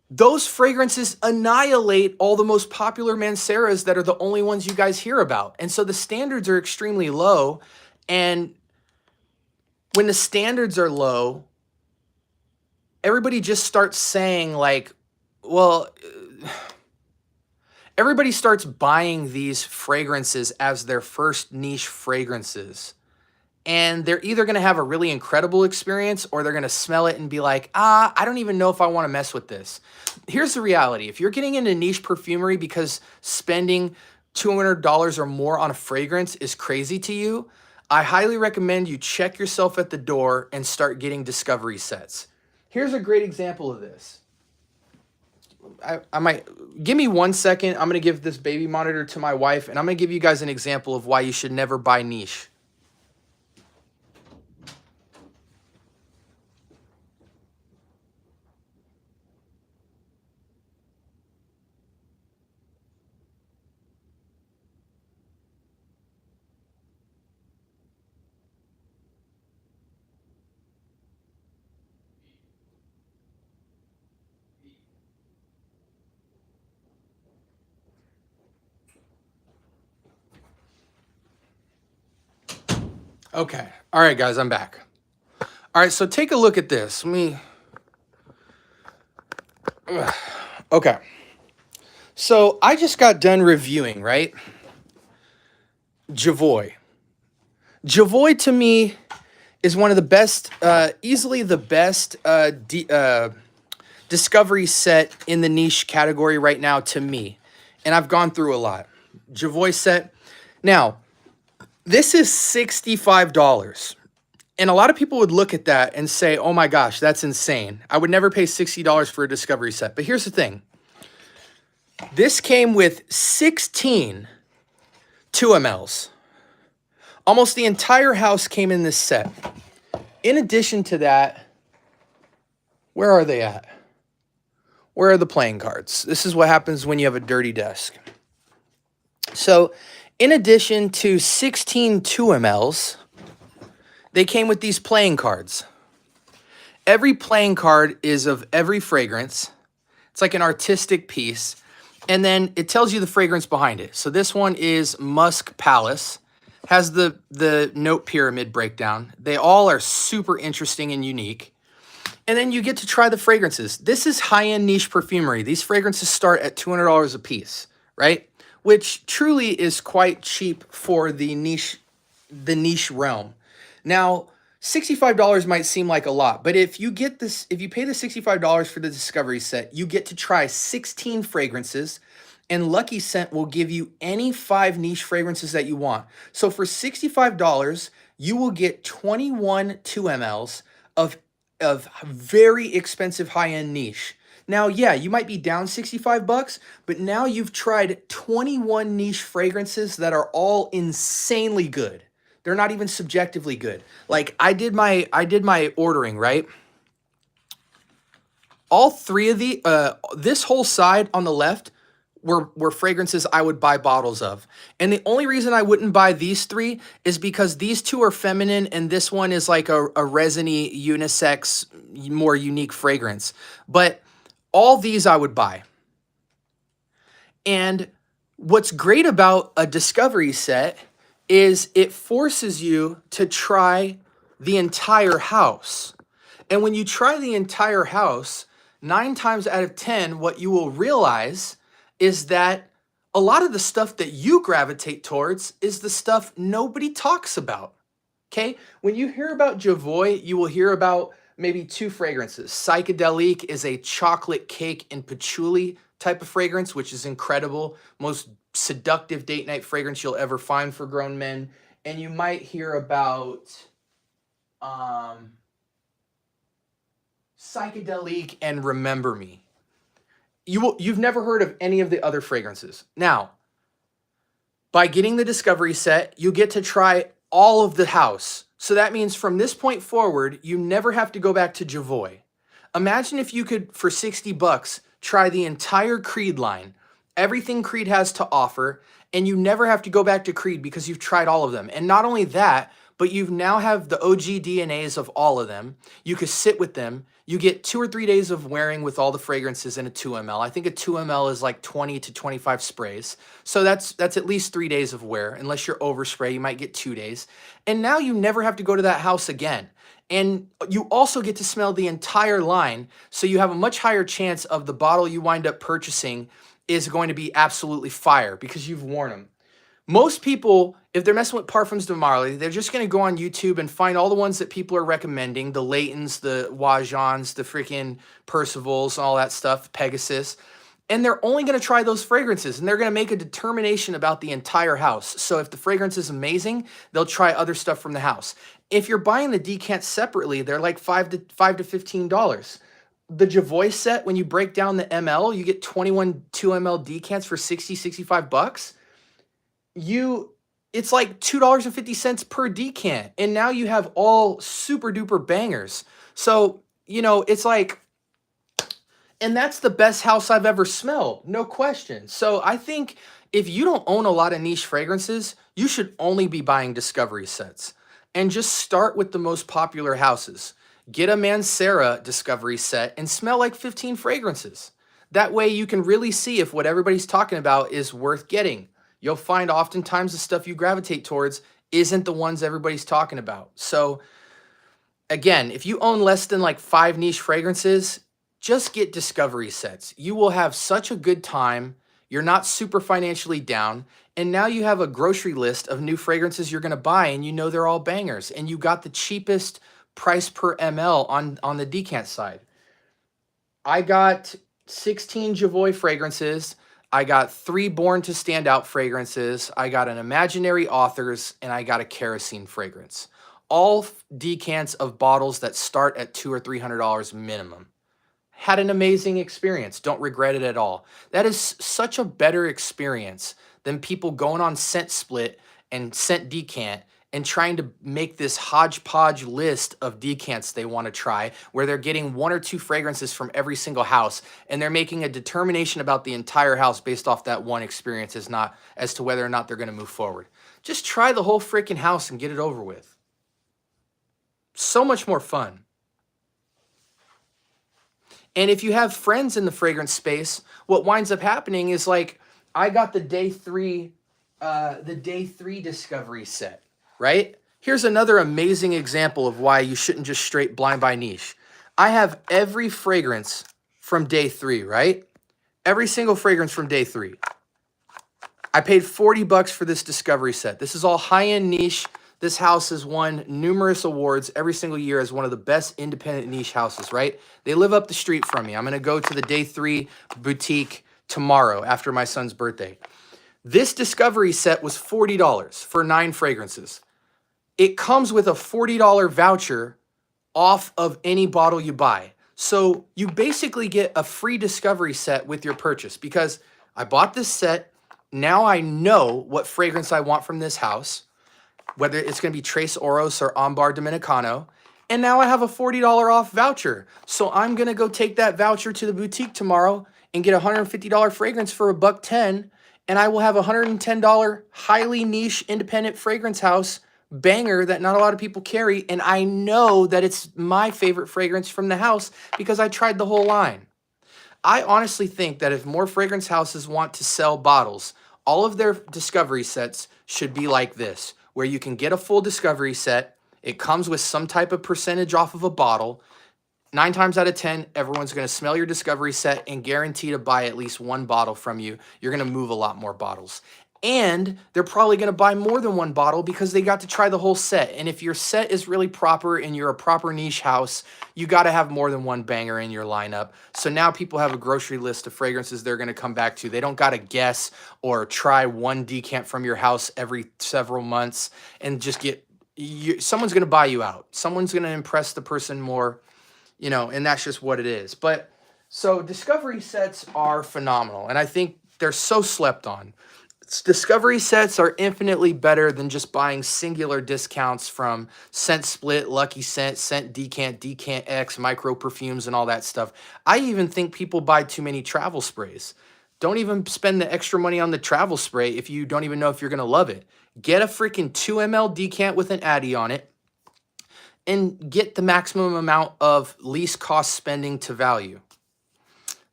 Those fragrances annihilate all the most popular Manceras that are the only ones you guys hear about. And so the standards are extremely low. And when the standards are low, everybody just starts saying like, well, everybody starts buying these fragrances as their first niche fragrances. And they're either going to have a really incredible experience or they're going to smell it and be like, I don't even know if I want to mess with this. Here's the reality. If you're getting into niche perfumery because spending $200 or more on a fragrance is crazy to you, I highly recommend you check yourself at the door and start getting discovery sets. Here's a great example of this. I might, give me 1 second. I'm going to give this baby monitor to my wife, and I'm going to give you guys an example of why you should never buy niche. Okay. All right, guys, I'm back. All right, so take a look at this. Okay. So I just got done reviewing, right? Javoy. Javoy to me is one of the best, easily the best discovery set in the niche category right now to me. And I've gone through a lot. Javoy set. Now, this is $65. And a lot of people would look at that and say, oh my gosh, that's insane. I would never pay $60 for a discovery set. But here's the thing. This came with 16 2MLs. Almost the entire house came in this set. In addition to that, where are they at? Where are the playing cards? This is what happens when you have a dirty desk. So, in addition to 16 2MLs, they came with these playing cards. Every playing card is of every fragrance. It's like an artistic piece. And then it tells you the fragrance behind it. So this one is Musk Palace. Has the note pyramid breakdown. They all are super interesting and unique. And then you get to try the fragrances. This is high-end niche perfumery. These fragrances start at $200 a piece, right? Which truly is quite cheap for the niche realm. Now, $65 might seem like a lot, but if you get this, if you pay the $65 for the discovery set, you get to try 16 fragrances, and Lucky Scent will give you any 5 niche fragrances that you want. So for $65, you will get 21 2MLs of very expensive high-end niche. Now, yeah, you might be down $65, but now you've tried 21 niche fragrances that are all insanely good. They're not even subjectively good. Like I did my ordering, right? All 3 of this whole side on the left were fragrances I would buy bottles of. And the only reason I wouldn't buy these 3 is because these 2 are feminine and this one is like a resiny, unisex, more unique fragrance. But all these I would buy. And what's great about a discovery set is it forces you to try the entire house. And when you try the entire house, 9 times out of 10, what you will realize is that a lot of the stuff that you gravitate towards is the stuff nobody talks about, okay? When you hear about Javoy, you will hear about maybe 2 fragrances. Psychedelic is a chocolate cake and patchouli type of fragrance, which is incredible. Most seductive date night fragrance you'll ever find for grown men. And you might hear about Psychedelic and Remember Me. You've never heard of any of the other fragrances. Now, by getting the discovery set, you get to try all of the house. So that means from this point forward, you never have to go back to Javoy. Imagine if you could, for $60, try the entire Creed line, everything Creed has to offer, and you never have to go back to Creed because you've tried all of them. And not only that, but you now have the OG DNAs of all of them. You could sit with them. You get 2 or 3 days of wearing with all the fragrances in a 2ML. I think a 2ML is like 20 to 25 sprays. So that's at least 3 days of wear. Unless you're overspray, you might get 2 days. And now you never have to go to that house again. And you also get to smell the entire line. So you have a much higher chance of the bottle you wind up purchasing is going to be absolutely fire because you've worn them. Most people, if they're messing with Parfums de Marly, they're just going to go on YouTube and find all the ones that people are recommending, the Laytons, the Wajans, the freaking Percivals, all that stuff, Pegasus. And they're only going to try those fragrances, and they're going to make a determination about the entire house. So if the fragrance is amazing, they'll try other stuff from the house. If you're buying the decant separately, they're like $5 to $15. The Javoy set, when you break down the ML, you get 21 2ML decants for $65. It's like $2.50 per decant. And now you have all super duper bangers. So, it's like, and that's the best house I've ever smelled. No question. So I think if you don't own a lot of niche fragrances, you should only be buying discovery sets and just start with the most popular houses. Get a Mancera discovery set and smell like 15 fragrances. That way you can really see if what everybody's talking about is worth getting. You'll find oftentimes the stuff you gravitate towards isn't the ones everybody's talking about. So again, if you own less than like 5 niche fragrances, just get discovery sets. You will have such a good time. You're not super financially down. And now you have a grocery list of new fragrances you're going to buy, and you know they're all bangers. And you got the cheapest price per ML on the decant side. I got 16 Javoy fragrances. I got 3 Born to Stand Out fragrances. I got an Imaginary Authors, and I got a Kerosene fragrance. All decants of bottles that start at $200 or $300 minimum. Had an amazing experience. Don't regret it at all. That is such a better experience than people going on Scent Split and Scent Decant and trying to make this hodgepodge list of decants they want to try, where they're getting 1 or 2 fragrances from every single house, and they're making a determination about the entire house based off that one experience, as to whether or not they're going to move forward. Just try the whole freaking house and get it over with. So much more fun. And if you have friends in the fragrance space, what winds up happening is, like, I got the day three discovery set, right? Here's another amazing example of why you shouldn't just straight blind buy niche. I have every fragrance from day 3, right? Every single fragrance from day 3. I paid $40 for this discovery set. This is all high-end niche. This house has won numerous awards every single year as one of the best independent niche houses, right? They live up the street from me. I'm going to go to the day 3 boutique tomorrow after my son's birthday. This discovery set was $40 for 9 fragrances. It comes with a $40 voucher off of any bottle you buy. So you basically get a free discovery set with your purchase, because I bought this set. Now I know what fragrance I want from this house, whether it's going to be Tres Oros or Ambar Dominicano. And now I have a $40 off voucher. So I'm going to go take that voucher to the boutique tomorrow and get a $150 fragrance for $110. And I will have a $110 highly niche independent fragrance house banger that not a lot of people carry. And I know that it's my favorite fragrance from the house because I tried the whole line. I honestly think that if more fragrance houses want to sell bottles, all of their discovery sets should be like this, where you can get a full discovery set. It comes with some type of percentage off of a bottle. 9 times out of 10, everyone's going to smell your discovery set and guarantee to buy at least 1 bottle from you. You're going to move a lot more bottles. And they're probably going to buy more than 1 bottle because they got to try the whole set. And if your set is really proper and you're a proper niche house, you got to have more than 1 banger in your lineup. So now people have a grocery list of fragrances they're going to come back to. They don't got to guess or try 1 decant from your house every several months and just get... someone's going to buy you out. Someone's going to impress the person more, you know, and that's just what it is. But so discovery sets are phenomenal, and I think they're so slept on. Discovery sets are infinitely better than just buying singular discounts from Scent Split, Lucky Scent, Scent Decant, Decant X, micro perfumes, and all that stuff. I even think people buy too many travel sprays. Don't even spend the extra money on the travel spray if you don't even know if you're going to love it. Get a freaking 2 ml decant with an Addy on it and get the maximum amount of least cost spending to value.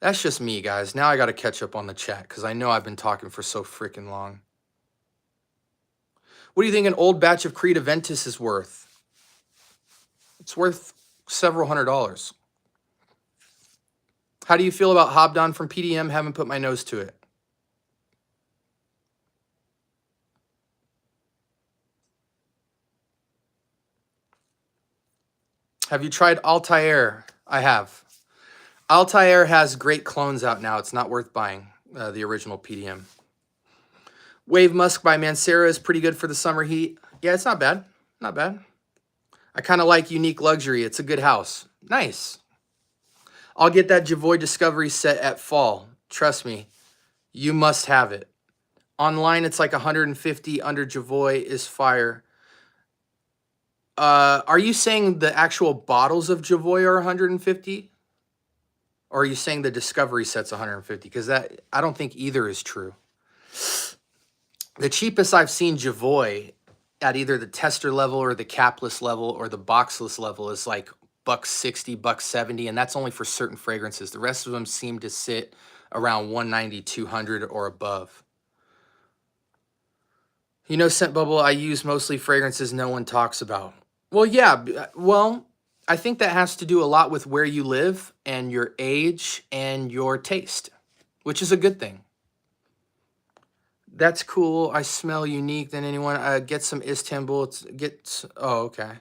That's just me, guys. Now I got to catch up on the chat because I know I've been talking for so freaking long. What do you think an old batch of Creed Aventus is worth? It's worth several $100s. How do you feel about Hobdon from PDM? Haven't put my nose to it. Have you tried Altair? I have. Altair has great clones out now. It's not worth buying the original PDM. Wave Musk by Mancera is pretty good for the summer heat. Yeah, it's not bad. Not bad. I kind of like Unique Luxury. It's a good house. Nice. I'll get that Javoy Discovery set at fall. Trust me. You must have it. Online, it's like 150. Under Javoy is fire. Are you saying the actual bottles of Javoy are 150? Or are you saying the discovery set's 150? Because that, I don't think either is true. The cheapest I've seen Javoy at either the tester level or the capless level or the boxless level is like $160, $170, and that's only for certain fragrances. The rest of them seem to sit around 190, 200 or above. You know, Scent Bubble, I use mostly fragrances no one talks about. Well, yeah, well, I think that has to do a lot with where you live and your age and your taste, which is a good thing. That's cool. I smell unique than anyone. Get some Istanbul. Oh, okay.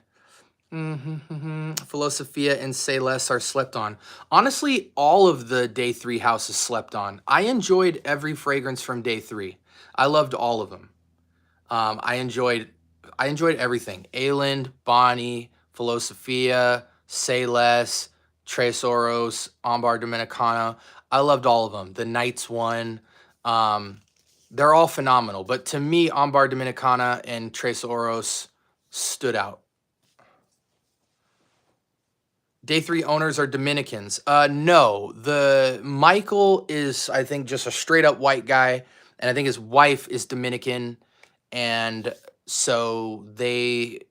Philosophia and Say Less are slept on. Honestly, all of the day 3 houses slept on. I enjoyed every fragrance from day 3. I loved all of them. I enjoyed everything. Ayland, Bonnie, Philosophia, Say Less, Tres Oros, Ambar Dominicana. I loved all of them. The Knights one. They're all phenomenal. But to me, Ambar Dominicana and Tres Oros stood out. Day 3 owners are Dominicans. No, the Michael is, I think, just a straight up white guy, and I think his wife is Dominican, and so the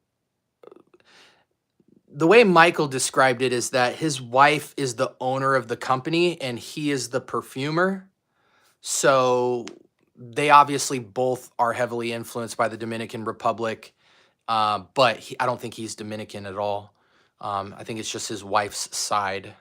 way Michael described it is that his wife is the owner of the company and he is the perfumer. So they obviously both are heavily influenced by the Dominican Republic, but I don't think he's Dominican at all. I think it's just his wife's side.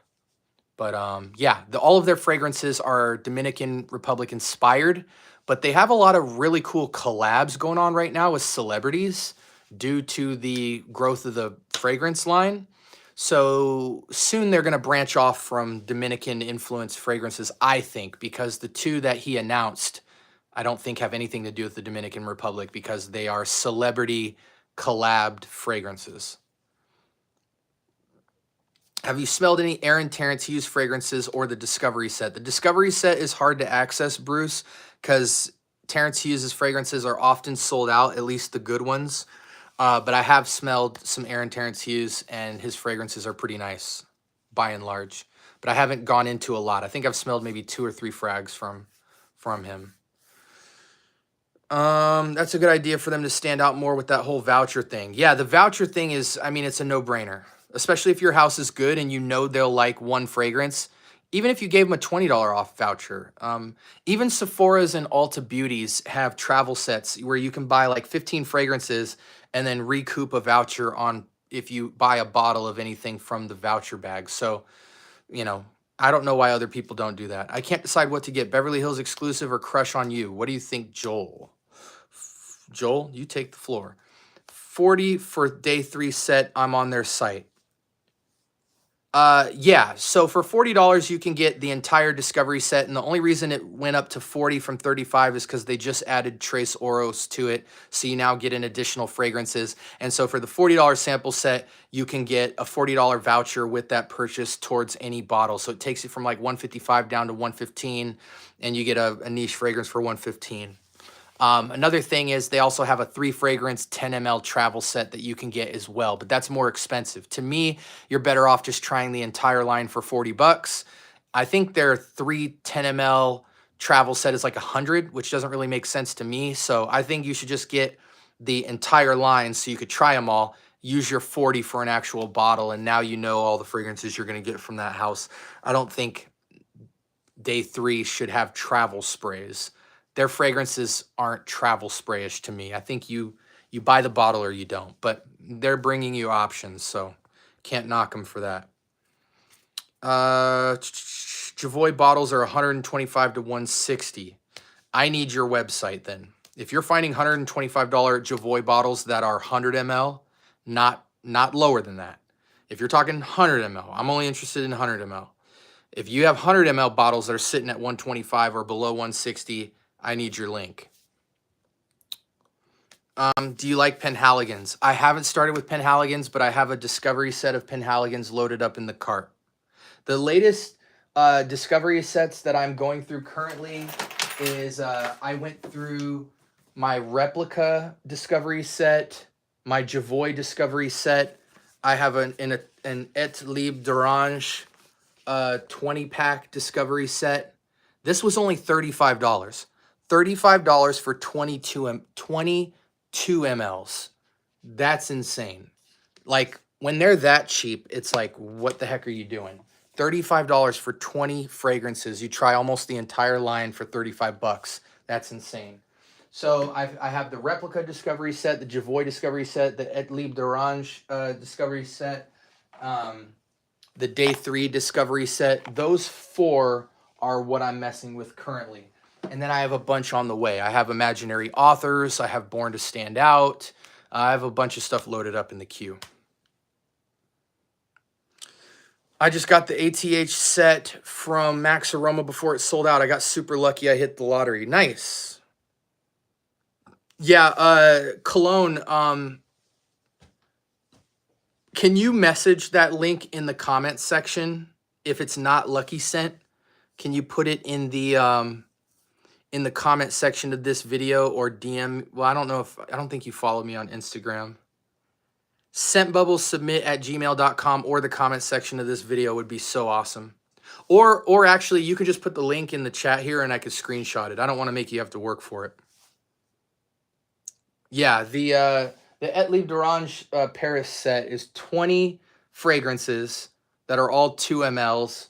But yeah, all of their fragrances are Dominican Republic inspired, but they have a lot of really cool collabs going on right now with celebrities due to the growth of the fragrance line. So soon they're going to branch off from Dominican influenced fragrances, I think, because the 2 that he announced, I don't think have anything to do with the Dominican Republic because they are celebrity collabed fragrances. Have you smelled any Aaron Terrence Hughes fragrances or the Discovery set? The Discovery set is hard to access, Bruce, because Terrence Hughes' fragrances are often sold out, at least the good ones. But I have smelled some Aaron Terrence Hughes, and his fragrances are pretty nice, by and large. But I haven't gone into a lot. I think I've smelled maybe 2 or 3 frags from him. That's a good idea for them to stand out more with that whole voucher thing. Yeah, the voucher thing is, I mean, it's a no-brainer. Especially if your house is good and you know they'll like one fragrance. Even if you gave them a $20 off voucher. Even Sephora's and Ulta Beauties have travel sets where you can buy like 15 fragrances and then recoup a voucher on if you buy a bottle of anything from the voucher bag. So, you know, I don't know why other people don't do that. I can't decide what to get, Beverly Hills exclusive or Crush on You. What do you think, Joel? Joel, you take the floor. 40 for day 3 set. I'm on their site. Yeah, so for $40 you can get the entire Discovery set, and the only reason it went up to 40 from 35 is because they just added Tres Oros to it, so you now get an additional fragrances. And so for the $40 sample set, you can get a $40 voucher with that purchase towards any bottle. So it takes it from like $155 down to $115, and you get a niche fragrance for $115. Another thing is they also have a 3 fragrance 10 ml travel set that you can get as well, but that's more expensive. To me, you're better off just trying the entire line for 40 bucks. I think their 3 10 ml travel set is like 100, which doesn't really make sense to me. So I think you should just get the entire line so you could try them all. Use your 40 for an actual bottle, and now you know all the fragrances you're going to get from that house. I don't think day 3 should have travel sprays. Their fragrances aren't travel sprayish to me. I think you buy the bottle or you don't, but they're bringing you options, so can't knock them for that. Javoy bottles are $125 to $160. I need your website then. If you're finding $125 Javoy bottles that are 100 ml, not lower than that. If you're talking 100 ml, I'm only interested in 100 ml. If you have 100 ml bottles that are sitting at 125 or below 160, I need your link. Do you like Penhaligons? I haven't started with Penhaligons, but I have a Discovery set of Penhaligons loaded up in the cart. The latest Discovery sets that I'm going through currently is I went through my Replica Discovery set, my Javoy Discovery set. I have an Et Libre d'Orange 20-pack Discovery set. This was only $35. $35 for 22 mls. That's insane. Like, when they're that cheap, it's like, what the heck are you doing? $35 for 20 fragrances. You try almost the entire line for 35 bucks. That's insane. So I have the Replica Discovery set, the Javoy Discovery set, the Et Libre d'Orange Discovery set, the Day 3 Discovery set. Those 4 are what I'm messing with currently. And then I have a bunch on the way. I have Imaginary Authors. I have Born to Stand Out. I have a bunch of stuff loaded up in the queue. I just got the ATH set from Max Aroma before it sold out. I got super lucky. I hit the lottery. Nice. Yeah, Cologne, can you message that link in the comments section? If it's not Lucky Scent, can you put it in the comment section of this video or DM? Well, I don't think you follow me on Instagram. scentbubblesubmit@gmail.com or the comment section of this video would be so awesome. Or actually, you can just put the link in the chat here and I could screenshot it. I don't want to make you have to work for it. Yeah, the Et Livre d'Orange Paris set is 20 fragrances that are all 2 mls,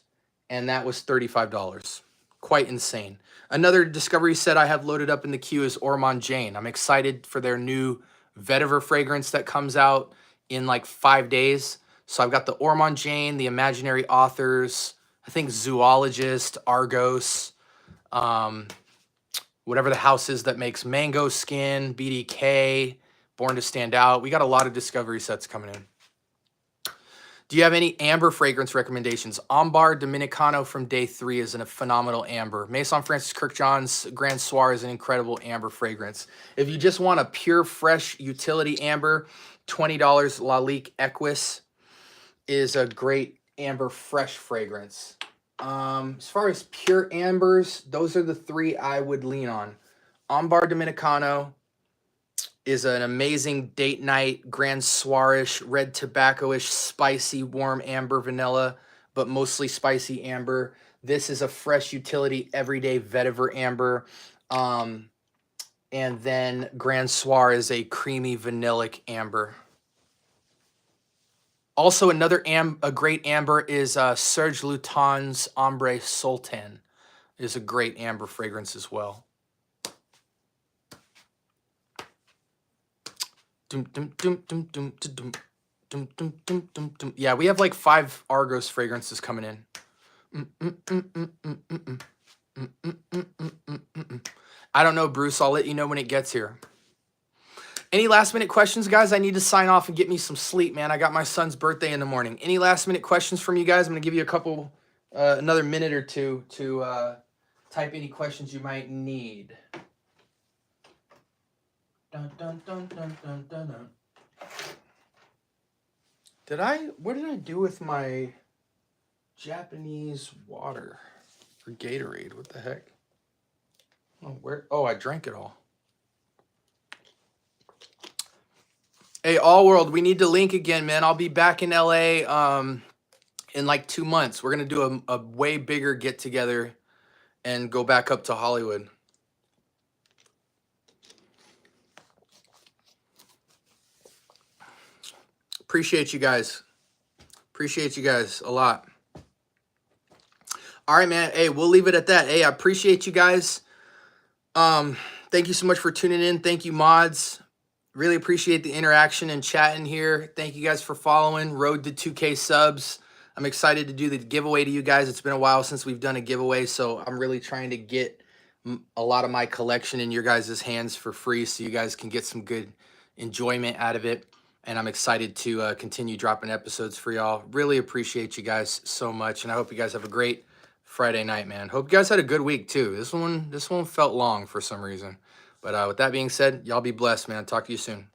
and that was $35. Quite insane. Another discovery set I have loaded up in the queue is Ormond Jane. I'm excited for their new vetiver fragrance that comes out in like 5 days. So I've got the Ormond Jane, the Imaginary Authors, I think Zoologist, Argos, whatever the house is that makes Mango Skin, BDK, Born to Stand Out. We got a lot of discovery sets coming in. Do you have any amber fragrance recommendations? Ambar Dominicano from Day 3 is a phenomenal amber. Maison Francis Kirkjohn's Grand Soir is an incredible amber fragrance. If you just want a pure, fresh utility amber, $20 Lalique Equus is a great amber fresh fragrance. As far as pure ambers, those are the 3 I would lean on. Ambar Dominicano is an amazing date night, Grand Soirish, red tobacco-ish, spicy, warm amber vanilla, but mostly spicy amber. This is a fresh utility, everyday vetiver amber. And then Grand Soir is a creamy vanillic amber. Also, a great amber is Serge Luton's Ombre Sultan. It is a great amber fragrance as well. Yeah, we have like 5 Argos fragrances coming in. I don't know, Bruce. I'll let you know when it gets here. Any last minute questions, guys? I need to sign off and get me some sleep, man. I got my son's birthday in the morning. Any last minute questions from you guys? I'm going to give you a couple, another minute or two to type any questions you might need. Dun, dun, dun, dun, dun, dun, dun. What did I do with my Japanese water or Gatorade? What the heck? Oh, I drank it all. Hey, All World, we need to link again, man. I'll be back in LA in like 2 months. We're going to do a way bigger get together and go back up to Hollywood. Appreciate you guys. Appreciate you guys a lot. All right, man. Hey, we'll leave it at that. Hey, I appreciate you guys. Thank you so much for tuning in. Thank you, mods. Really appreciate the interaction and chatting here. Thank you guys for following. Road to 2K subs. I'm excited to do the giveaway to you guys. It's been a while since we've done a giveaway, so I'm really trying to get a lot of my collection in your guys' hands for free so you guys can get some good enjoyment out of it. And I'm excited to continue dropping episodes for y'all. Really appreciate you guys so much, and I hope you guys have a great Friday night, man. Hope you guys had a good week, too. This one felt long for some reason. But with that being said, y'all be blessed, man. Talk to you soon.